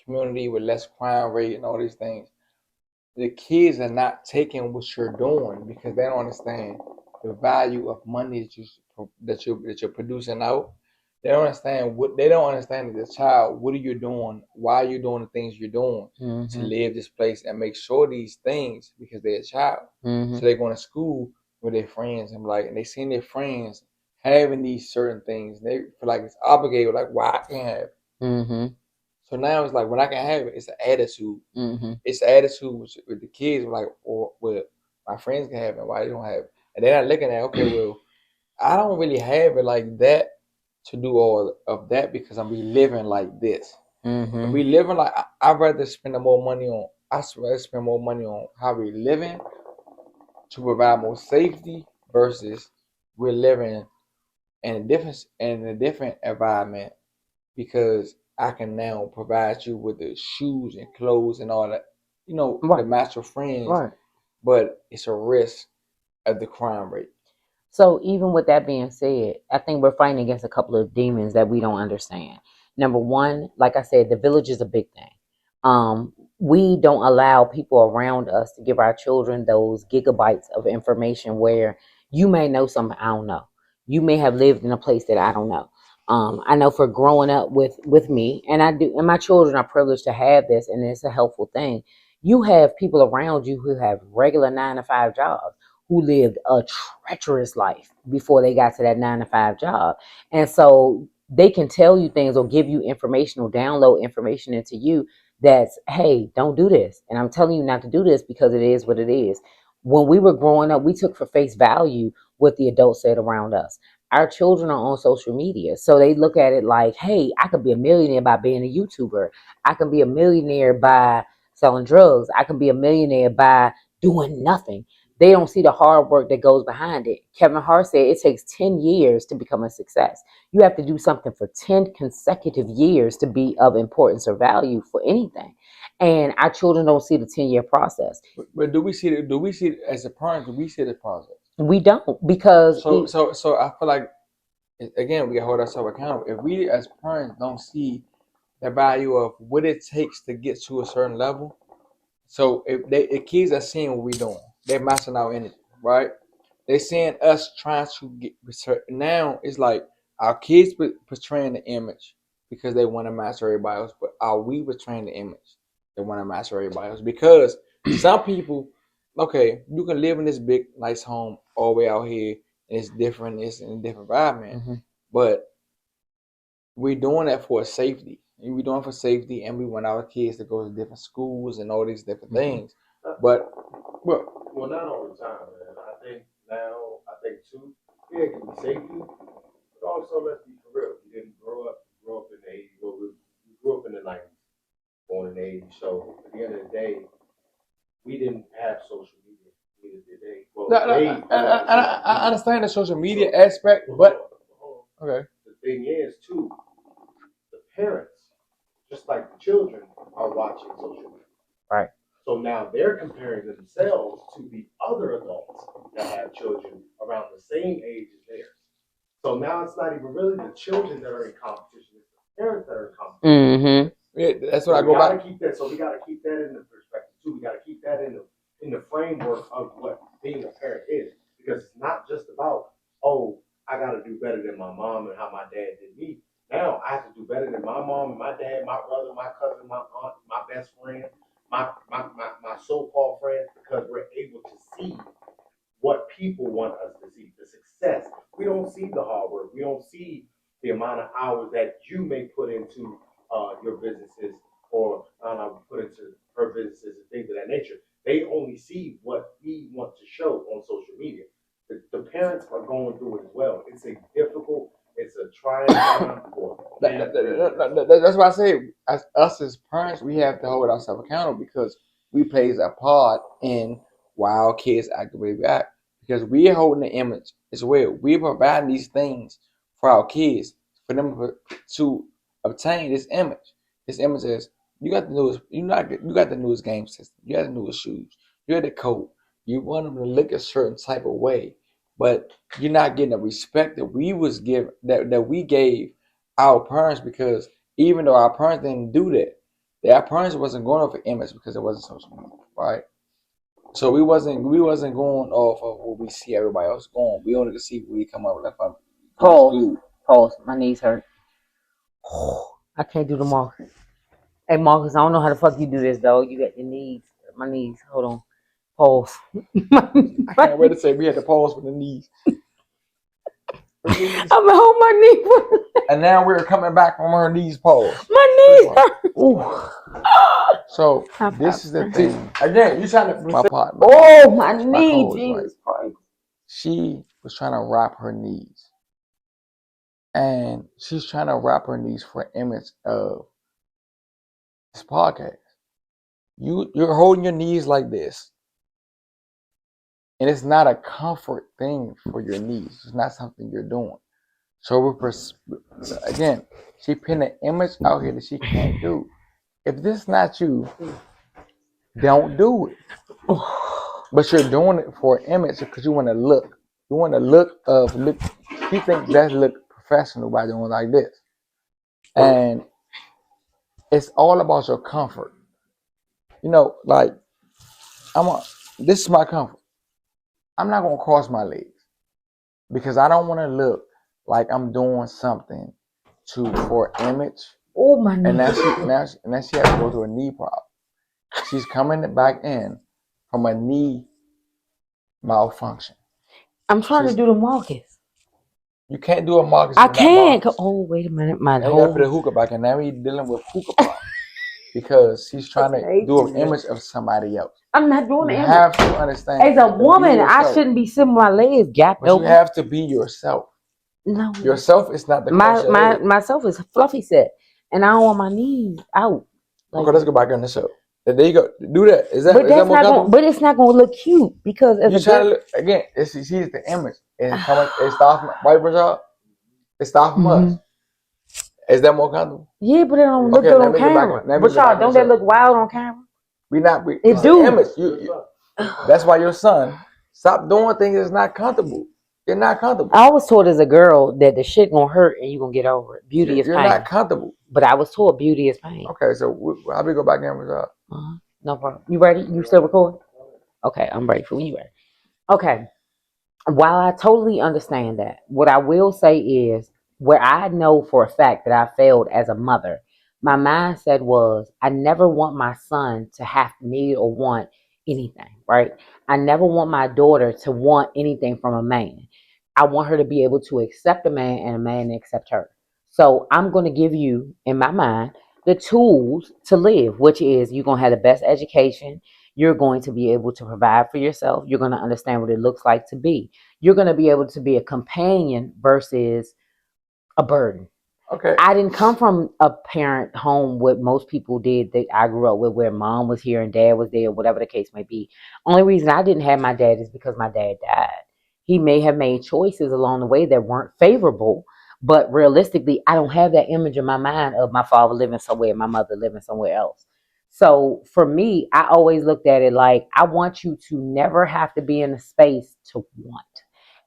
community with less crime rate and all these things. The kids are not taking what you're doing because they don't understand the value of money that you're producing out. They don't understand as a child. What are you doing? Why are you doing the things you're doing to Mm-hmm. live this place and make sure these things because they're a child. Mm-hmm. So they're going to school with their friends and they seen their friends having these certain things. They feel like it's obligated. Like, why I can't have it? Mm-hmm. So now it's like when I can have it, it's an attitude. Mm-hmm. It's the attitude with the kids, like, or what my friends can have it, why they don't have it. And they're not looking at, okay, well, I don't really have it like that to do all of that because I'm be living like this. Mm-hmm. And we living like, I'd rather spend more money on, I rather spend more money on how we living to provide more safety versus we're living in a different environment because I can now provide you with the shoes and clothes and all that, the Right. match of friends, Right. but it's a risk of the crime rate. So even with that being said, I think we're fighting against a couple of demons that we don't understand. Number one, like I said, the village is a big thing. We don't allow people around us to give our children those gigabytes of information where you may know something I don't know. You may have lived in a place that I don't know. I know for growing up with me, and I do, and my children are privileged to have this, and it's a helpful thing. You have people around you who have regular 9 to 5 jobs who lived a treacherous life before they got to that 9 to 5 job. And so they can tell you things or give you information or download information into you that's, hey, don't do this. And I'm telling you not to do this because it is what it is. When we were growing up, we took for face value what the adults said around us. Our children are on social media. So they look at it like, hey, I could be a millionaire by being a YouTuber. I can be a millionaire by selling drugs. I can be a millionaire by doing nothing. They don't see the hard work that goes behind it. Kevin Hart said it takes 10 years to become a success. You have to do something for 10 consecutive years to be of importance or value for anything. And our children don't see the 10-year process. But do we see as a parent? Do we see the process? We don't because So I feel like again we gotta hold ourselves accountable. If we as parents don't see the value of what it takes to get to a certain level, so if the kids are seeing what we're doing, they're matching our energy, right? They seeing us trying to get now. It's like our kids portraying the image because they want to match everybody else, but are we portraying the image they want to match everybody else? Because some people, okay, you can live in this big nice home all the way out here, and it's different. It's in a different environment, mm-hmm. but we're doing that for safety. And we're doing it for safety, and we want our kids to go to different schools and all these different Mm-hmm. things. But well, not all the time, man. I think now, I think too, yeah, it can be safety, but also let's be for real. You didn't grow up in the 80s. Well, we grew up in the 90s, born in the 80s. So at the end of the day, we didn't have social media. Neither did they. Well, I understand the social media aspect, but okay. The thing is, too, the parents, just like the children, are watching social media. Right. So now they're comparing themselves to the other adults that have children around the same age as theirs. So now it's not even really the children that are in competition; it's the parents that are in competition. Yeah, that's what I go back. Keep that. So we got to keep that in the perspective too. We got to keep that in the framework of what being a parent is, because it's not just about, oh, I got to do better than my mom and how my dad did me. Now I have to do better than my mom and my dad, my brother, my cousin, my aunt, my best friend, my so-called friends, because we're able to see what people want us to see, the success. We don't see the hard work. We don't see the amount of hours that you may put into your businesses, or put into her businesses and things of that nature. They only see what we want to show on social media. The parents are going through it as well. It's a trying time for That's why I say, as us as parents, we have to hold ourselves accountable, because we plays a part in why our kids act the way we act. Because we're holding the image as well. We're providing these things for our kids, for them to obtain this image. This image is, you got the newest, you got the newest game system, you got the newest shoes, you got the coat. You want them to look a certain type of way, but you're not getting the respect that we was given, that we gave our parents, because even though our parents didn't do that, our parents wasn't going off of image because it wasn't social media, right? So we wasn't going off of what we see everybody else going. We only could see what we come up with from Pause. My knees hurt. I can't do the Marcus. Hey Marcus, I don't know how the fuck you do this though. You got your knees. My knees. Hold on. Pause. I can't wait to say we had to pause for the knees. I'm gonna hold my knee. And now we're coming back from her knees. Pause. My knees hurt. So this is the thing. Again, you trying to my partner. Oh, my knee, Jesus Christ. She was trying to wrap her knees, and she's trying to wrap her knees for an image of this podcast. You're holding your knees like this, and it's not a comfort thing for your knees. It's not something you're doing. So again, she pinned an image out here that she can't do. If this is not you, don't do it. But you're doing it for an image because you want to look. You want to look. She thinks that look professional by doing like this, and it's all about your comfort. You know, like this is my comfort. I'm not gonna cross my legs because I don't want to look like I'm doing something for image. Oh my knee. And now she has to go through a knee problem. She's coming back in from a knee malfunction. I'm trying to do the Marcus. You can't do a Marcus. I can't. Oh, wait a minute. Now you gotta put a hookah back, and now we're dealing with hookah problem because she's trying to do an image of somebody else. I'm not doing it. You have to understand. As a woman, I shouldn't be sitting with my legs gapped open. You have to be yourself. No. Yourself is not the myself is fluffy set, and I don't want my knees out. Like, okay, let's go back on the show. There you go. Do that. Is that more comfortable? But it's not gonna look cute because as you trying to look again. She sees the image. It's stopping right, Brazil. It's stopping us. Is that more comfortable? Yeah, but it don't look good on camera. But y'all, don't that look wild on camera? It's the image. That's why your son stop doing things that's not comfortable. You're not comfortable. I was told as a girl that the shit gonna hurt and you gonna get over it. Beauty is pain. You're not comfortable. But I was told beauty is pain. Okay, so how we go back in with No problem. You ready? You still recording? Okay, I'm ready for when you ready. Okay. While I totally understand that, what I will say is where I know for a fact that I failed as a mother, my mindset was I never want my son to have to need or want anything, right? I never want my daughter to want anything from a man. I want her to be able to accept a man and a man to accept her. So I'm going to give you, in my mind, the tools to live, which is you're going to have the best education. You're going to be able to provide for yourself. You're going to understand what it looks like to be. You're going to be able to be a companion versus a burden. Okay. I didn't come from a parent home what most people did that I grew up with, where mom was here and dad was there, whatever the case may be. Only reason I didn't have my dad is because my dad died. He may have made choices along the way that weren't favorable, but realistically, I don't have that image in my mind of my father living somewhere, my mother living somewhere else. So for me, I always looked at it like I want you to never have to be in a space to want.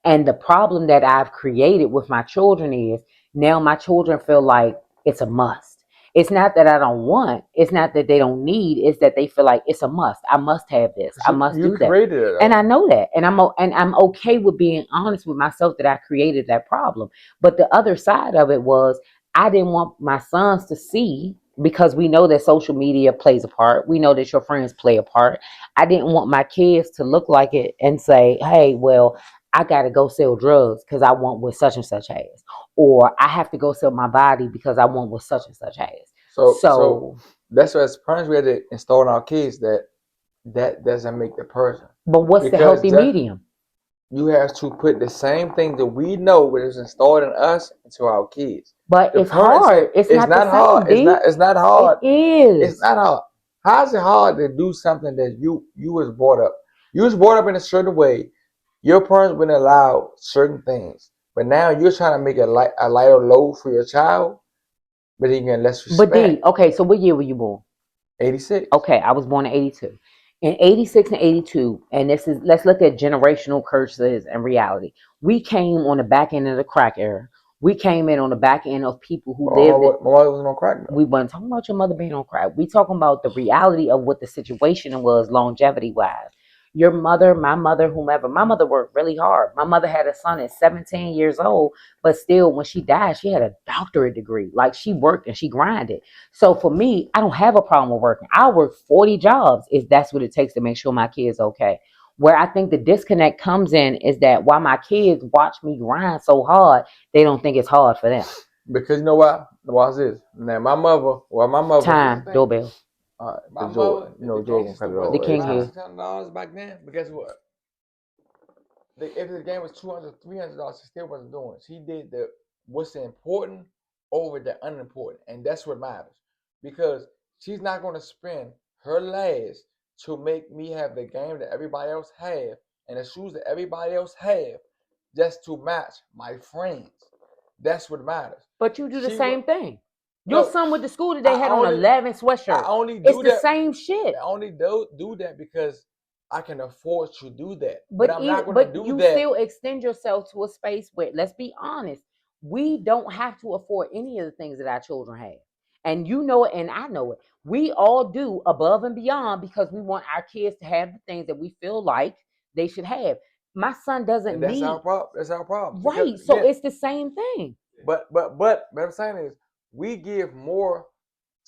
And the problem that I've created with my children is now my children feel like it's a must. It's not that I don't want. It's not that they don't need. It's that they feel like it's a must. I must have this. I must You do that. created it, And I know that. And I'm okay with being honest with myself that I created that problem. But the other side of it was I didn't want my sons to see, because we know that social media plays a part. We know that your friends play a part. I didn't want my kids to look like it and say, hey, well, I got to go sell drugs because I want what such and such has. Or I have to go sell my body because I want what such and such has. So that's why as parents we had to install in our kids that doesn't make the person. But what's the healthy medium? You have to put the same thing that we know that is installed in us into our kids. But it's hard. It's not hard. It's not hard. It is. It's not hard. How is it hard to do something that you was brought up? You was brought up in a certain way. Your parents wouldn't allow certain things, but now you're trying to make a lighter load for your child, but he can less respect. But D, okay, so what year were you born? 86. Okay, I was born in 82. In 86 and 82, and let's look at generational curses and reality. We came on the back end of the crack era. We came in on the back end of people who lived. My mother wasn't on crack. We weren't talking about your mother being on crack. We talking about the reality of what the situation was longevity wise. Your mother, my mother, whomever. My mother worked really hard. My mother had a son at 17 years old, but still, when she died, she had a doctorate degree. Like, she worked and she grinded. So for me, I don't have a problem with working. I work 40 jobs if that's what it takes to make sure my kid's okay. Where I think the disconnect comes in is that while my kids watch me grind so hard, they don't think it's hard for them. Because you know why? Watch this. Now my mother. Time doorbell. My mother, Jordan cut it off. The king here. $10 back then, but guess what? If the game was $200, $300, she still wasn't doing it. She did what's important over the unimportant, and that's what matters. Because she's not going to spend her last to make me have the game that everybody else have and the shoes that everybody else have, just to match my friends. That's what matters. But you do the same thing. Your son went to school today, had on 11 sweatshirt. It's the same shit. I only do that because I can afford to do that. But I'm not going to do you that. still extend yourself to a space where, let's be honest, we don't have to afford any of the things that our children have. And you know it, and I know it. We all do above and beyond because we want our kids to have the things that we feel like they should have. My son doesn't need. That's our problem. Right. Because, so it's the same thing. But what I'm saying is, we give more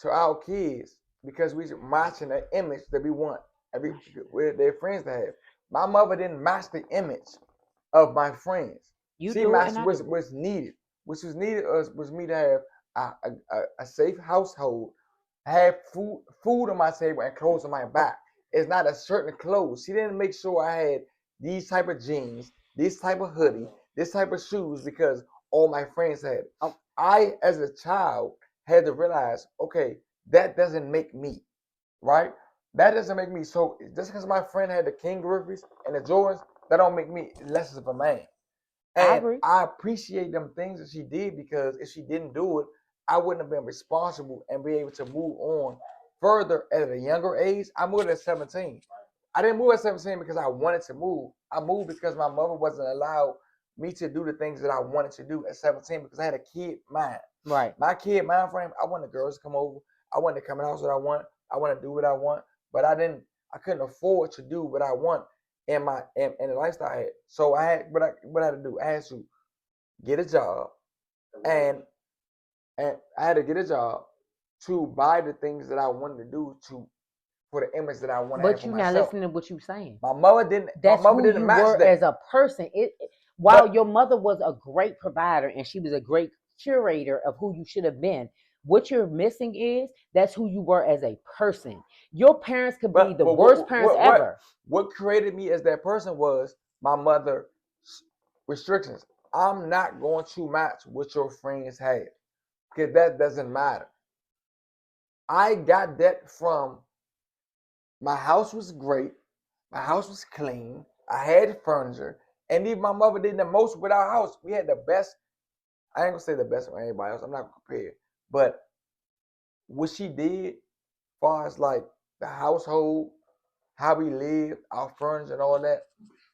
to our kids because we're matching the image that we want their friends to have. My mother didn't match the image of my friends. She matched what's needed. Which was needed was me to have a safe household, have food on my table and clothes on my back. It's not a certain clothes. She didn't make sure I had these type of jeans, this type of hoodie, this type of shoes because all my friends had. I, as a child, had to realize, okay, that doesn't make me, right? That doesn't make me. So just because my friend had the King Griffiths and the Jordans, that don't make me less of a man. And I appreciate them things that she did because if she didn't do it, I wouldn't have been responsible and be able to move on further at a younger age. I moved at 17. I didn't move at 17 because I wanted to move. I moved because my mother wasn't allowed me to do the things that I wanted to do at 17 because I had a kid mind. Right. My kid mind frame, I want the girls to come over. I want to come in the house what I want. I want to do what I want. But I couldn't afford to do what I want in the lifestyle I had. So I had what I had to do. I had to get a job and I had to get a job to buy the things that I wanted to do for the image that I wanted to have for myself. But you're not listening to what you're saying. My mother didn't. That's my mother who didn't you match were that. as a person. While your mother was a great provider and she was a great curator of who you should have been, What you're missing is that's who you were as a person. Your parents could be the worst parents ever. What created me as that person was my mother's restrictions. I'm not going to match what your friends had because that doesn't matter. I got that from my house was great, my house was clean, I had furniture, and even my mother did the most with our house. We had the best. I ain't gonna say the best with anybody else. I'm not compared, but what she did, as far as like the household, how we lived, our furniture, and all that,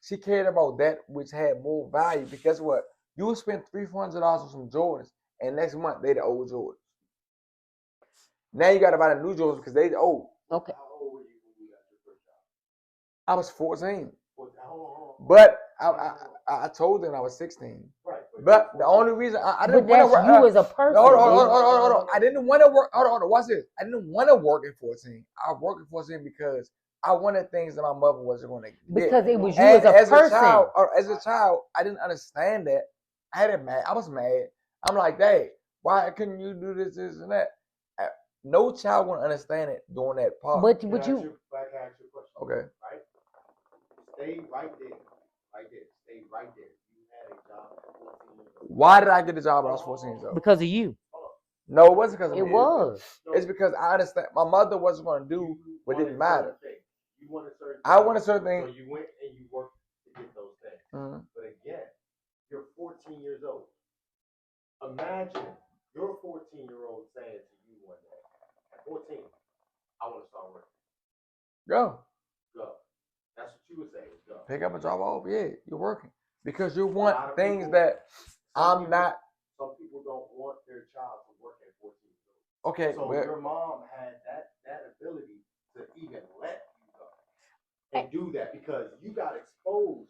she cared about that which had more value. Because what? You would spend $300 on some Jordans, and next month they the old Jordans. Now you gotta buy the new Jordans because they old. Okay. How old were you when you got your first job? I was 14. But But I told them I was 16. right. But the only reason I didn't But want to that's work. you as a person. Hold on. I didn't want to work. Hold on. Watch this. I didn't want to work at 14. I worked at 14 because I wanted things that my mother wasn't going to get. Because it was you as a person. As a child, I didn't understand that. I had it mad. I was mad. I'm like, Dad, why couldn't you do this, and that? No child would understand it during that part. But Can I ask you a question? Okay. Right? Stay right there. Right there. Stay right there. You had a job at 14 years old. Why did I get a job when I was 14 years old? because of you. No, it wasn't because of It me. was. It's because I understand my mother wasn't going to do what didn't matter. You wanted certain I wanted certain things. So you went and you worked to get those things. Mm-hmm. But again, you're 14 years old. Imagine your 14-year-old saying to you one day, at 14, I want to start working. Go. That's what you would say. Go. Pick up a job. Oh, yeah, you're working. Because you want things that I'm not. Some people don't want their child to work at 14 years old. Okay. So your mom had that ability to even let you go and do that because you got exposed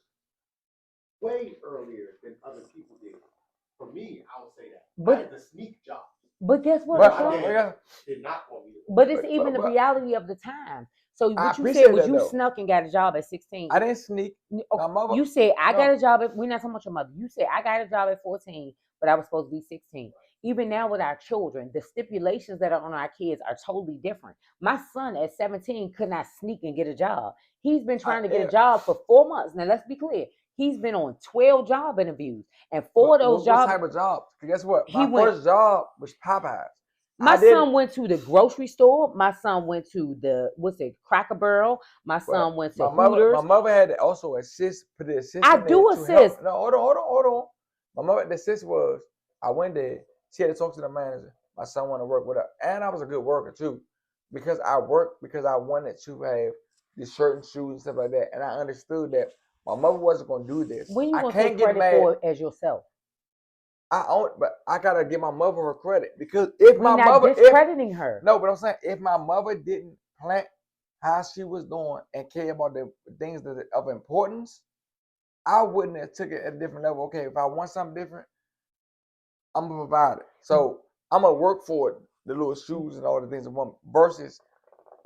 way earlier than other people did. For me, I would say that. But I had to sneak jobs. But guess what? Did not want me to. But it's even the reality of the time. So what you appreciate said was that, you though. snuck and got a job at 16. I didn't sneak. My mother. You said I got a job at. We're not talking about your mother. You said I got a job at 14, but I was supposed to be 16. Even now with our children, the stipulations that are on our kids are totally different. My son at 17 could not sneak and get a job. He's been trying to get a job for 4 months. Now let's be clear. He's been on 12 job interviews, and 4 of those jobs. What type of jobs? Guess what? My first job was Popeyes. My son went to the grocery store. My son went to the Cracker Barrel. My son went to Hooters. My mother had to also assist, put the assist. I do assist. No, hold on. My mother, the assist was, I went there. She had to talk to the manager. My son wanted to work with her, and I was a good worker too, because I worked because I wanted to have these certain shoes and stuff like that, and I understood that my mother wasn't going to do this. When you going to take credit for it as yourself? But I gotta give my mother her credit because if we're not discrediting her. No, but I'm saying if my mother didn't plant how she was doing and care about the things that are of importance, I wouldn't have took it at a different level. Okay, if I want something different, I'm gonna provide it. So I'm gonna work for it, the little shoes and all the things I want, versus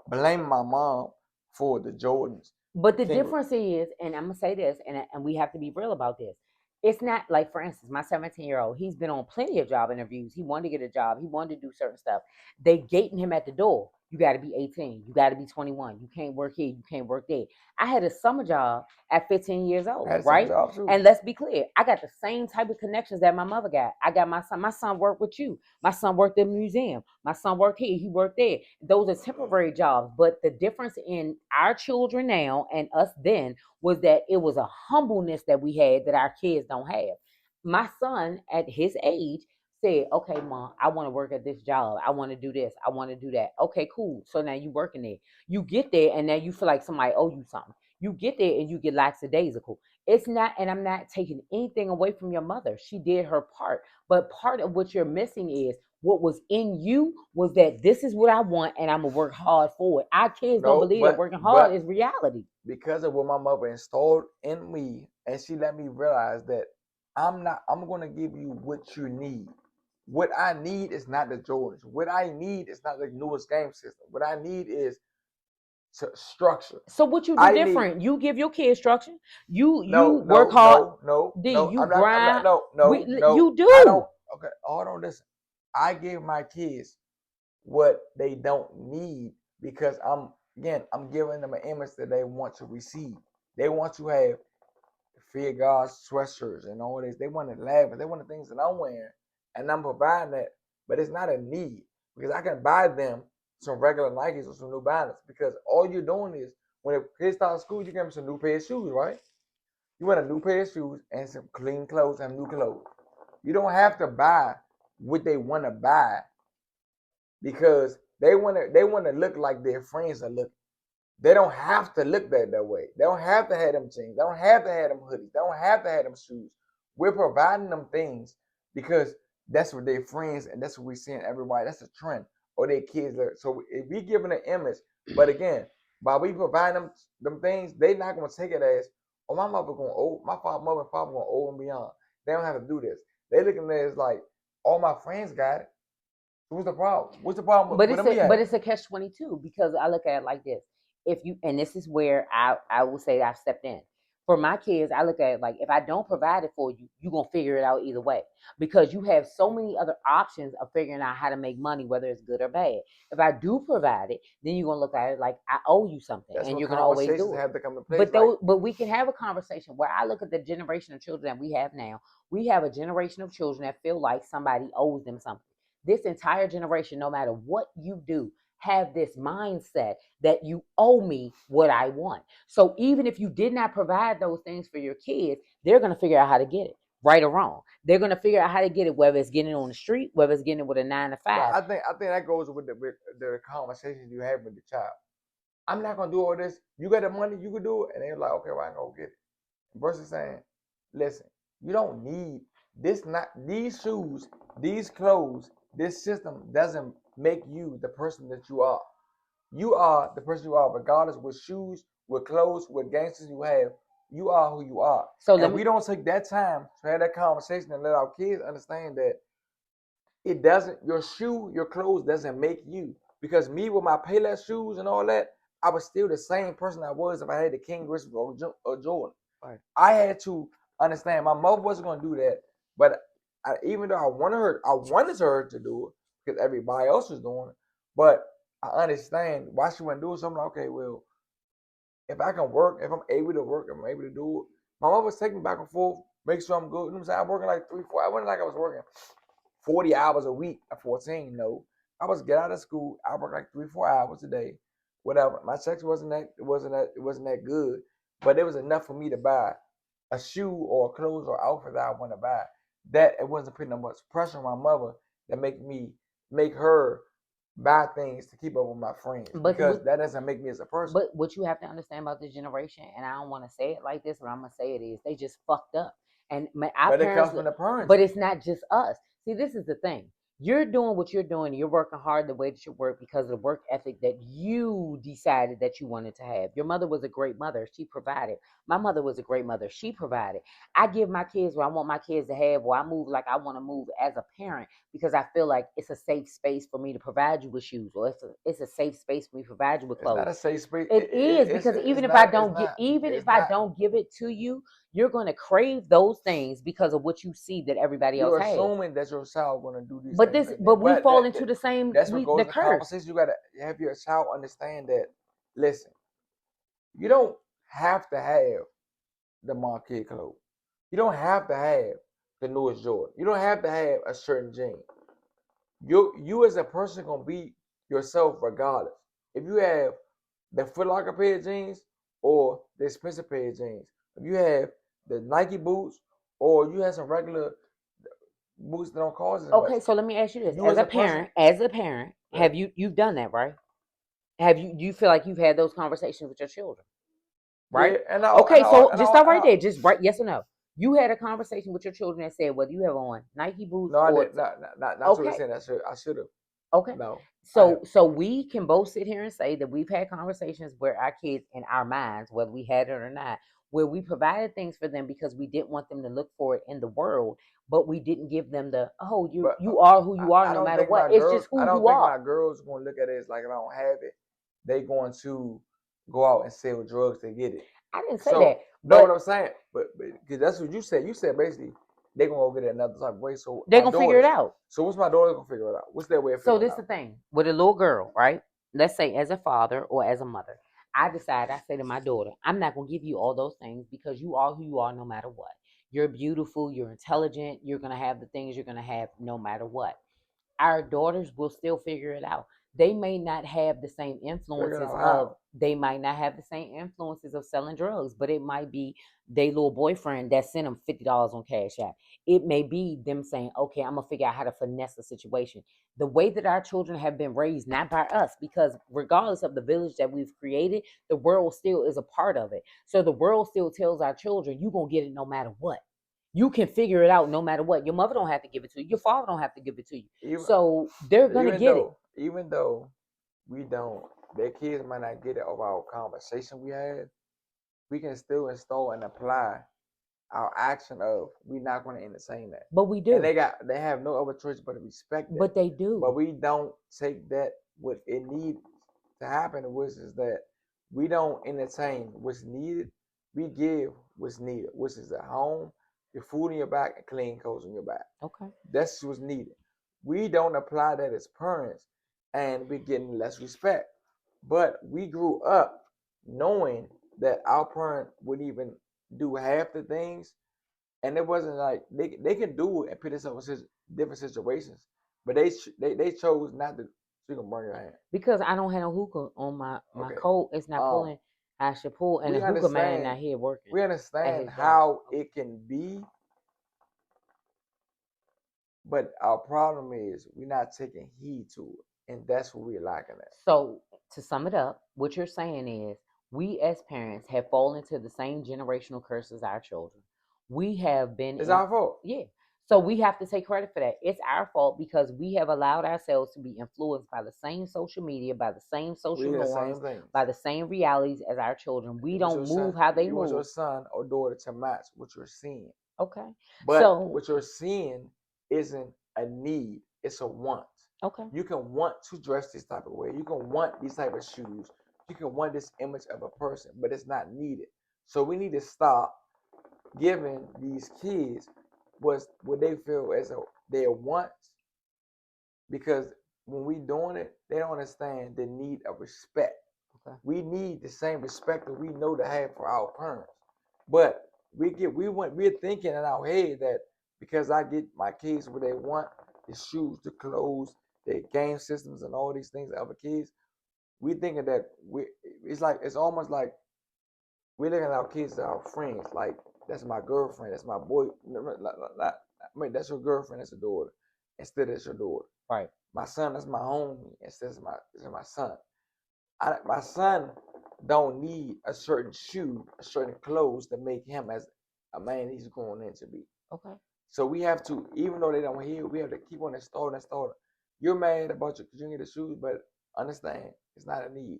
blaming my mom for the Jordans. But the difference is, and I'm gonna say this, and we have to be real about this. It's not like, for instance, my 17-year-old, he's been on plenty of job interviews. He wanted to get a job. He wanted to do certain stuff. They gating him at the door. You got to be 18. You got to be 21. You can't work here. You can't work there. I had a summer job at 15 years old, right? And let's be clear. I got the same type of connections that my mother got. I got my son. My son worked with you. My son worked in the museum. My son worked here. He worked there. Those are temporary jobs. But the difference in our children now and us then was that it was a humbleness that we had that our kids don't have. My son at his age said, okay, Mom, I want to work at this job. I want to do this. I want to do that. Okay, cool. So now you working there. You get there and now you feel like somebody owe you something. You get there and you get lackadaisical. It's not, and I'm not taking anything away from your mother. She did her part. But part of what you're missing is what was in you was that this is what I want and I'm going to work hard for it. Our kids don't believe that working hard is reality. Because of what my mother installed in me, and she let me realize that I'm going to give you what you need. What I need is not the Jordans. What I need is not the newest game system. What I need is structure. So what you do different? You give your kids structure. You work hard. No. You grind. No. You do. I don't. Okay, hold on. Listen. I give my kids what they don't need because I'm giving them an image that they want to receive. They want to have fear God sweatshirts and all this. They want to laugh, but they want the things that I'm wearing, and I'm providing that. But it's not a need because I can buy them some regular Nikes or some New Balance because all you're doing is when a kid starts school, you give them some new pair of shoes, right? You want a new pair of shoes and some clean clothes and new clothes. You don't have to buy what they want to buy because they want to look like their friends are looking. They don't have to look that way. They don't have to have them jeans. They don't have to have them hoodies. They don't have to have them shoes. We're providing them things because that's what their friends and that's what we're seeing everybody. That's a trend or their kids. So if we giving an image, but again, by we providing them things, they not gonna take it as, oh, my mother going old, my mother and father going old and beyond. They don't have to do this. They looking at it as like all my friends got it. What's the problem? What's the problem But with it's a catch-22 because I look at it like this. If you, and this is where I will say I've stepped in. For my kids, I look at it like if I don't provide it for you, you're gonna figure it out either way. Because you have so many other options of figuring out how to make money, whether it's good or bad. If I do provide it, then you're gonna look at it like I owe you something. That's and what you're gonna always do conversations it. have to come to place. But we can have a conversation where I look at the generation of children that we have now. We have a generation of children that feel like somebody owes them something. This entire generation, no matter what you do, have this mindset that you owe me what I want. So even if you did not provide those things for your kids, they're going to figure out how to get it, right or wrong. They're going to figure out how to get it, whether it's getting it on the street, whether it's getting it with a 9 to 5. Well, I think that goes with the conversations you have with the child. I'm not gonna do all this. You got the money, you can do it, and they're like, okay, well, I can go get it. Versus saying, listen, you don't need this. Not these shoes, these clothes. This system doesn't make you the person that you are. You are the person you are, regardless with shoes, with clothes, with gangsters you have. You are who you are. So we don't take that time to have that conversation and let our kids understand that it doesn't. Your shoe, your clothes doesn't make you. Because me with my Payless shoes and all that, I was still the same person I was if I had the King Richard or Jordan. Right. I had to understand my mother wasn't going to do that, but even though I wanted her to do it because everybody else was doing it, but I understand why she wasn't doing something. Like, okay, well, if I can work, if I'm able to work, I'm able to do it. My mother was taking me back and forth, make sure I'm good. You know what I'm saying? I'm working like 3-4. I wasn't like I was working 40 hours a week at 14. No, I was get out of school. I work like 3-4 hours a day, whatever. My checks wasn't that good, but it was enough for me to buy a shoe or clothes or outfit that I want to buy. That it wasn't putting that much pressure on my mother that make her buy things to keep up with my friends, because that doesn't make me as a person. But what you have to understand about this generation, and I don't want to say it like this, but I'm gonna say it is, they just fucked up. And our but parents, it comes from the parents. But it's not just us. See, this is the thing. You're doing what you're doing. You're working hard the way that you work because of the work ethic that you decided that you wanted to have. Your mother was a great mother. She provided. My mother was a great mother. She provided. I give my kids what I want my kids to have, or I move like I want to move as a parent because I feel like it's a safe space for me to provide you with shoes, or it's a safe space for me to provide you with clothes. It's not a safe space. It is because even if I don't give it to you, you're going to crave those things because of what you see that everybody else has. You're assuming that your child going to do these things. But we fall into the same. That's what goes to the conversation. You got to have your child understand that. Listen, you don't have to have the marquee clothes. You don't have to have the newest Jordan. You don't have to have a certain jean. You as a person gonna be yourself regardless. If you have the Foot Locker pair of jeans or the expensive pair of jeans, if you have the Nike boots or you have some regular boots that don't cost as much. Okay, so let me ask you this: as a parent, yeah. Have you've done that, right? Do you feel like you've had those conversations with your children, right? Yeah, just stop right there. Just right, yes or no. You had a conversation with your children that said whether you have on Nike boots. No, I didn't. Not okay. To the extent I should have. Okay. No. So we can both sit here and say that we've had conversations where our kids, in our minds, whether we had it or not, where we provided things for them because we didn't want them to look for it in the world, but we didn't give them the you are who you are no matter what. It's just who you are. I don't think my girls are going to look at it as like, if I don't have it, they going to go out and sell drugs to get it. I didn't say that. Know what I'm saying? But because that's what you said. You said basically they gonna go get it another type of way. So They're my gonna figure it daughters. out. So what's my daughter gonna figure it out? What's their way of So figuring it this the out? thing with a little girl, right? Let's say as a father or as a mother, I say to my daughter, I'm not gonna give you all those things because you are who you are no matter what. You're beautiful, you're intelligent, you're gonna have the things you're gonna have no matter what. Our daughters will still figure it out. They may not have the same Figure it influences out of how. they might not have the same influences of selling drugs, but it might be their little boyfriend that sent them $50 on Cash App. It may be them saying, okay, I'm gonna figure out how to finesse the situation. The way that our children have been raised, not by us, because regardless of the village that we've created, the world still is a part of it. So the world still tells our children, you're gonna get it no matter what. You can figure it out no matter what. Your mother don't have to give it to you. Your father don't have to give it to you. Even So they're gonna even get it. even though we don't, their kids might not get it over our conversation we had. We can still install and apply our action of we not going to entertain that. But we And do. they have no other choice but to respect that. But they But do. we don't take that what it needs to happen, which is that we don't entertain what's needed. We give what's needed, which is a home, your food in your back, and clean clothes on your back. Okay. That's what's needed. We don't apply that as parents, and we're getting less respect. But we grew up knowing that our parent wouldn't even do half the things, and it wasn't like they can do it and put themselves in different situations, but they chose not to. So you can burn your hand. Because I don't have no hookah on my Okay. coat. It's not Um, pulling. I should pull, and we the hookah man not understand. here working We at understand his job. how it can be, but our problem is we're not taking heed to it, and that's what we're lacking at. So to sum it up, what you're saying is we as parents have fallen into the same generational curse as our children. We have been It's our fault. yeah. So we have to take credit for that. It's our fault because we have allowed ourselves to be influenced by the same social media, by the same social We do the norms, same things. by the same realities as our children. We You want don't your move son- how they you want your move. son or daughter to match what you're seeing. Okay. But So what you're seeing isn't a need, it's a want. okay. You can want to dress this type of way. You can want these type of shoes. You can want this image of a person, but it's not needed. So we need to stop giving these kids what they feel as their wants, because when we doing it, they don't understand the need of respect. Okay. We need the same respect that we know to have for our parents. But we're thinking in our head that because I get my kids what they want, the shoes, the clothes, the game systems, and all these things, other kids, we thinking that it's almost like we're looking at our kids as our friends. Like that's my girlfriend, that's my boy. I mean, that's your girlfriend, that's your daughter. Instead, it's your daughter. Right. My son, that's my homie. Instead, it's my son. My son don't need a certain shoe, a certain clothes to make him as a man he's growing into be. Okay. So we have to, even though they don't hear, we have to keep on installing. You're mad about because you need the shoes, but understand it's not a need.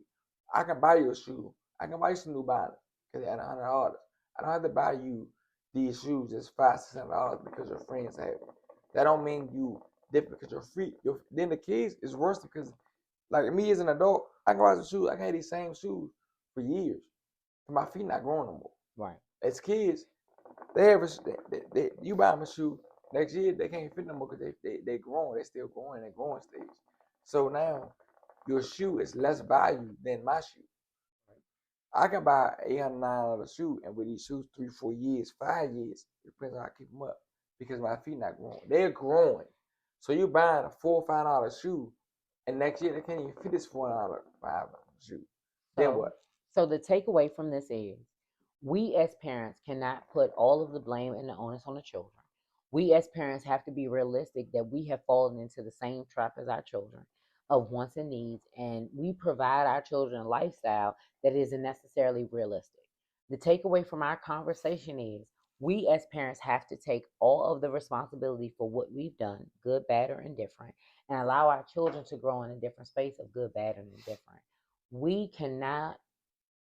I can buy you a shoe. I can buy you some New Balance because they're at $100. I don't have to buy you these shoes as $500-$600 because your friends have it. That don't mean you different because you're free. Then the kids is worse because, like me as an adult, I can buy some shoes. I can have these same shoes for years. My feet not growing no more. Right. As kids, they have you buy them a shoe next year they can't fit no more because they growing. They still growing. They're growing stage. So now your shoe is less value than my shoe. I can buy $800 shoe and with these shoes 3-4 years, 5 years, it depends on how I keep them up because my feet not growing. They're growing. So you buying a $4 or $5 shoe and next year they can't even fit this $4 $5 shoe. Then what? So the takeaway from this is we as parents cannot put all of the blame and the onus on the children. We as parents have to be realistic that we have fallen into the same trap as our children of wants and needs, and we provide our children a lifestyle that isn't necessarily realistic. The takeaway from our conversation is we as parents have to take all of the responsibility for what we've done, good, bad, or indifferent, and allow our children to grow in a different space of good, bad, and indifferent. We cannot,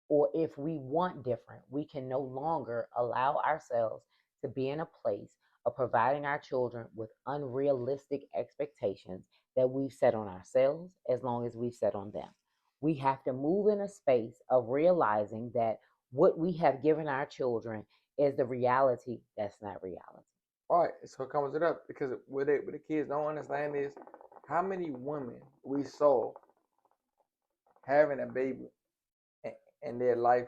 or if we want different, we can no longer allow ourselves to be in a place of providing our children with unrealistic expectations that we've set on ourselves as long as we've set on them. We have to move in a space of realizing that what we have given our children is the reality that's not reality. All right, so it comes it up because what the kids don't understand is how many women we saw having a baby in their life,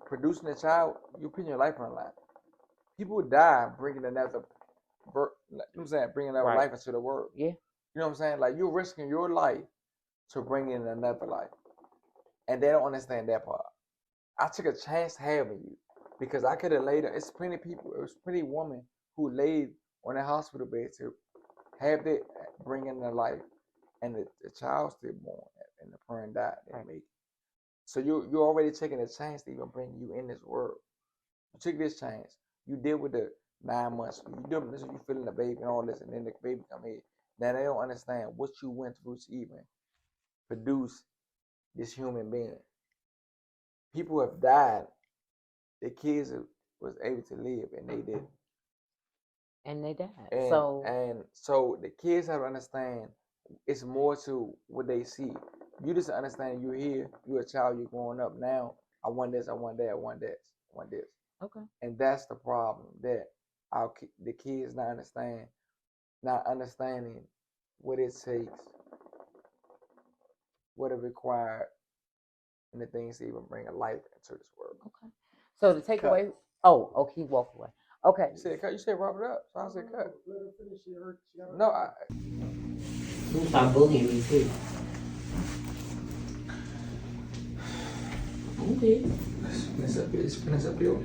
producing a child. You're putting your life on the line. People die bringing another birth. You know what I'm saying, bringing another life into the world. Yeah. You know what I'm saying? Like you're risking your life to bring in another life, and they don't understand that part. I took a chance having you because I could have laid. It's plenty of people. It was plenty of women who laid on a hospital bed to have that bring in their life, and the child still born, and the parent died. They make it. So you're already taking a chance to even bring you in this world. You took this chance. You deal with the 9 months. You deal with this. You feeling the baby and all this, and then the baby come here. Now they don't understand what you went through to even produce this human being. People have died. The kids was able to live, and they didn't. And they died. So the kids have to understand it's more to what they see. You just understand you're here, you're a child, you're growing up now. I want this, I want that, I want this, I want this. Okay. And that's the problem that the kids not understanding what it takes, what it required, and the things to even bring a life into this world. Okay. So the takeaway. Oh, he walked away. Okay. You said cut. You said wrap it up. So I said cut. Let her finish. She got No, You start bullying me too. Okay. Finish up your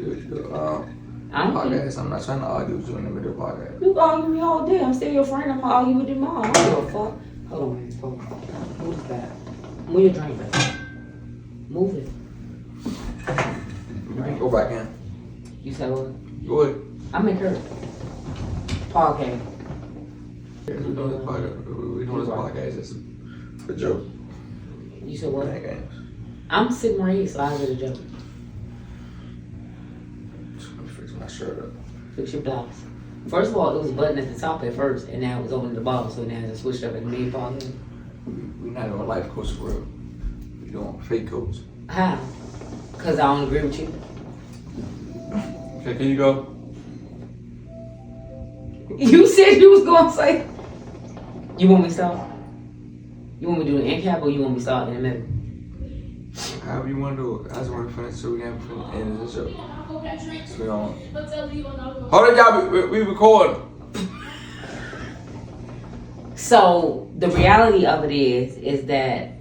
podcast. I'm not trying to argue with you in the middle of the podcast. You can argue with me all day. I'm still your friend. I'm gonna argue with your mom. I don't give a fuck. Hold on. Move this back. Move your drink back. Move it. You can go back in. You said what? Go ahead. I'm in her podcast. We're doing this podcast. It's a joke. You said what? Games. I'm sitting right here, so I did a joke. Let me fix my shirt up. Fix your blouse. First of all, it was button at the top at first, and now it's over in the bottom, so now it's switched up at the mid part. We're not doing life coach for real. We're doing fake coach. How? Because I don't agree with you. Okay, can you go? You said you was going to say. You want me to start? You want me to do the end cap or you want me to start in the middle? However you want to do it. I just want to finish so we can end the show. So we don't. Hold on, y'all. We recording. So the reality of it is that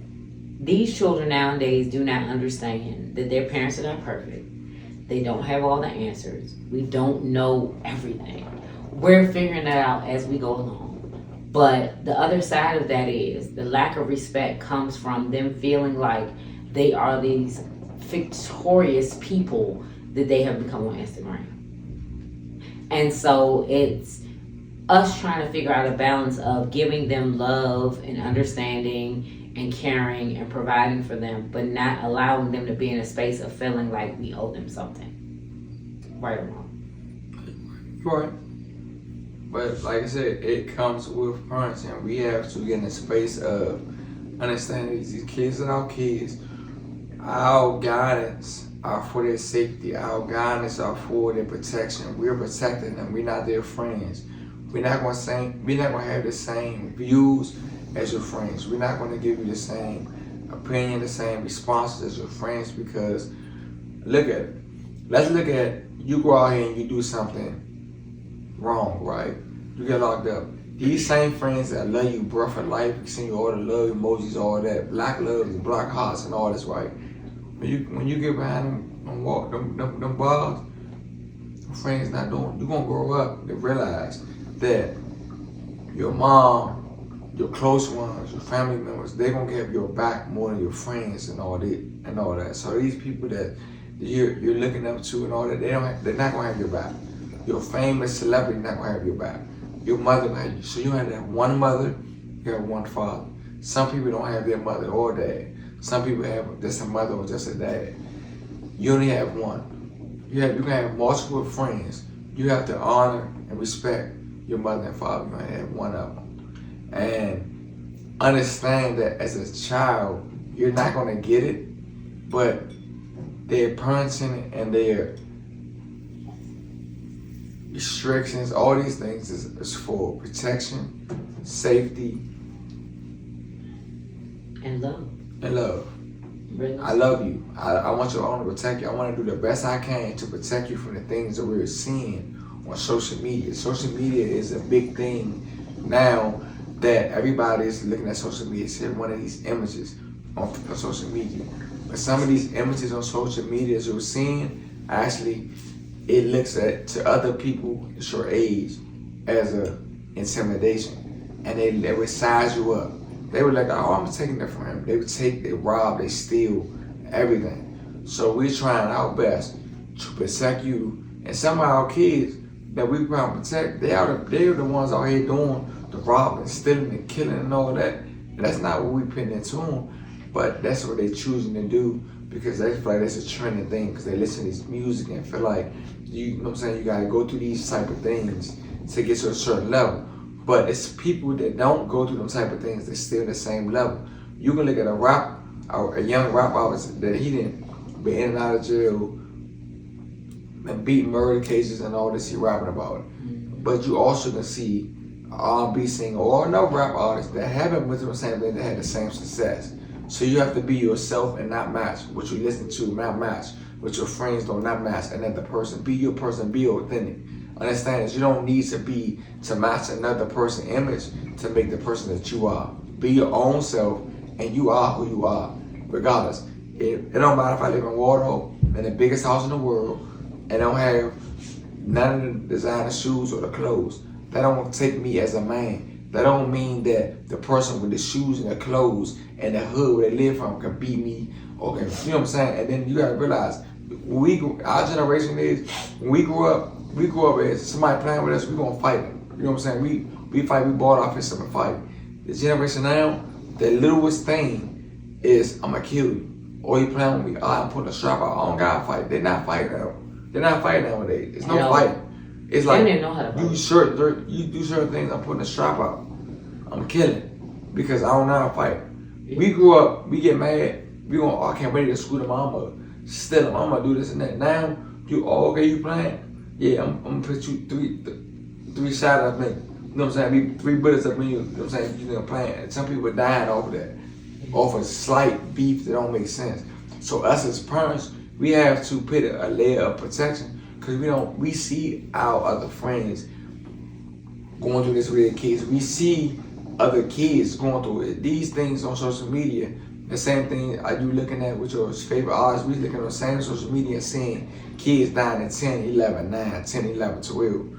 these children nowadays do not understand that their parents are not perfect. They don't have all the answers. We don't know everything. We're figuring that out as we go along. But the other side of that is the lack of respect comes from them feeling like they are these victorious people that they have become on Instagram. And so it's us trying to figure out a balance of giving them love and understanding and caring and providing for them, but not allowing them to be in a space of feeling like we owe them something. Right or wrong? Right. But like I said, it comes with parenting. We have to get in a space of understanding these kids are our kids. Our guidance are for their safety. Our guidance are for their protection. We're protecting them. We're not their friends. We're not gonna have the same views as your friends. We're not gonna give you the same opinion, the same responses as your friends, because look at it. Let's look at you go out here and you do something wrong, right? You get locked up. These same friends that love you, breath of life, send you all the love emojis, all that, black love, black hearts, and all this, right? When you get behind them and walk them bars, friends not doing. You're gonna grow up to realize that your mom, your close ones, your family members, they're gonna have your back more than your friends and all that. So these people that you're looking up to and all that, they're not gonna have your back. Your famous celebrity not gonna have your back. Your mother might have you. So you have to have one mother, you have one father. Some people don't have their mother or dad. Some people have just a mother or just a dad. You only have one. You can have multiple friends. You have to honor and respect your mother and father. You might have one of them. And understand that as a child, you're not gonna get it, but their parenting and their restrictions, all these things is for protection, safety, and love. and love. Really? I love you. I want you all to protect you. I want to do the best I can to protect you from the things that we're seeing on social media. Social media is a big thing now that everybody is looking at social media, seeing one of these images on social media. But some of these images on social media as you're seeing, actually, it looks at to other people at your age as a intimidation, and they would size you up. They were like, oh, I'm taking that from him. They would take, they rob, they steal everything. So we're trying our best to protect you. And some of our kids that we try to protect, they're the ones out here doing the robbing, stealing, and killing, and all that. And that's not what we putting into them, but that's what they're choosing to do because they feel like that's a trending thing because they listen to this music and feel like, you know what I'm saying, you gotta go through these type of things to get to a certain level. But it's people that don't go through them type of things that still the same level. You can look at a young rap artist that he didn't be in and out of jail and beat murder cases and all this he rapping about. But you also can see an R&B singer or another rap artist that haven't went through the same thing that had the same success. So you have to be yourself and not match what you listen to, not match what your friends do, not match another person. Be your person, be authentic. Understand that you don't need to match another person's image to make the person that you are. Be your own self, and you are who you are, regardless. It don't matter if I live in Wardrobe, in the biggest house in the world, and don't have none of the designer shoes or the clothes. That don't take me as a man. That don't mean that the person with the shoes and the clothes and the hood where they live from can beat me or can, you know what I'm saying? And then you gotta realize, our generation is, when we grew up as somebody playing with us, we gonna fight them. You know what I'm saying? We fight, we bought our fist up and fight. The generation now, the littlest thing is, I'm gonna kill you. Or you playing with me, I'm putting a strap out, I don't gotta fight. They're not fighting now. They're not fighting nowadays. It's no fighting. It's like, you do certain things, I'm putting a strap out. I'm killing. Because I don't know how to fight. We grew up, we get mad, I can't wait to school to mama. Still, I'm gonna do this and that. Now, you playing? Yeah, I'm gonna put you three shots up in, you know what I'm saying? 3 bullets up in you, you know what I'm saying? You're playing. And some people are dying over that. Off of slight beef that don't make sense. So us as parents, we have to put a layer of protection because we see our other friends going through this with their kids. We see other kids going through these things on social media. The same thing are you looking at with your favorite artists. We looking on the same social media and seeing kids dying at 10, 11, 9, 10, 11, 12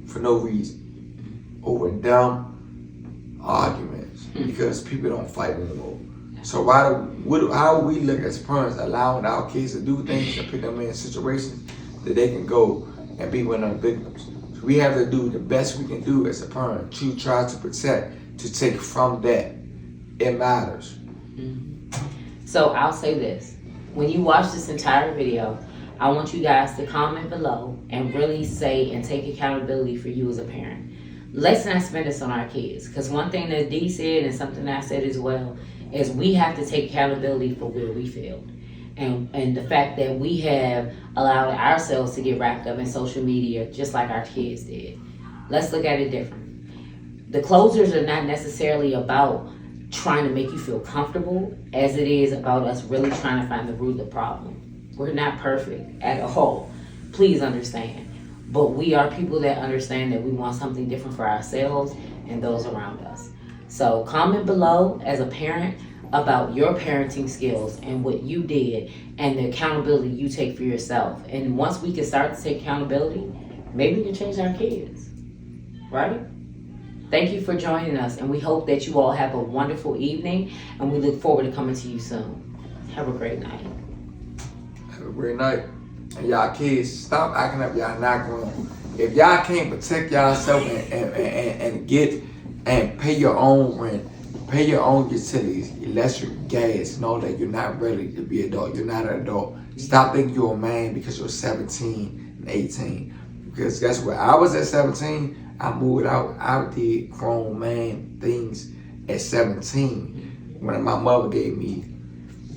for no reason. Over dumb arguments because people don't fight anymore. So how we look as parents allowing our kids to do things and put them in situations that they can go and be one of the victims. So we have to do the best we can do as a parent to try to protect, to take from that. It matters. So I'll say this. When you watch this entire video, I want you guys to comment below and really say and take accountability for you as a parent. Let's not spend this on our kids. Because one thing that Dee said and something that I said as well is we have to take accountability for where we failed. And the fact that we have allowed ourselves to get wrapped up in social media just like our kids did. Let's look at it different. The closures are not necessarily about trying to make you feel comfortable as it is about us really trying to find the root of the problem. We're not perfect at all. Please understand. But we are people that understand that we want something different for ourselves and those around us. So comment below as a parent about your parenting skills and what you did and the accountability you take for yourself. And once we can start to take accountability, maybe we can change our kids, right? Thank you for joining us, and we hope that you all have a wonderful evening, and we look forward to coming to you soon. Have a great night. Have a great night. And y'all kids, stop acting up y'all not grown. If y'all can't protect yourself and get and pay your own rent, pay your own utilities, electric, gas, and all that, you're not ready to be an adult. You're not an adult. Stop thinking you're a man because you're 17 and 18. Because guess what? I was at 17. I moved out. I did grown man things at 17 when my mother gave me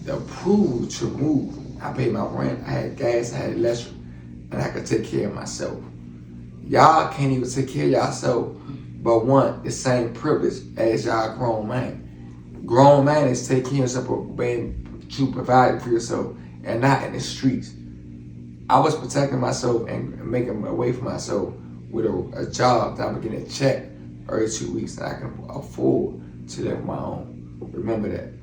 the approval to move. I paid my rent, I had gas, I had electric, and I could take care of myself. y'all can't even take care of yourself, but want the same privilege as y'all grown man. Grown man is taking care of yourself, being true providing for yourself, and not in the streets. I was protecting myself and making a way for myself with a job that I'm getting a check every 2 weeks that I can afford to live my own. Remember that.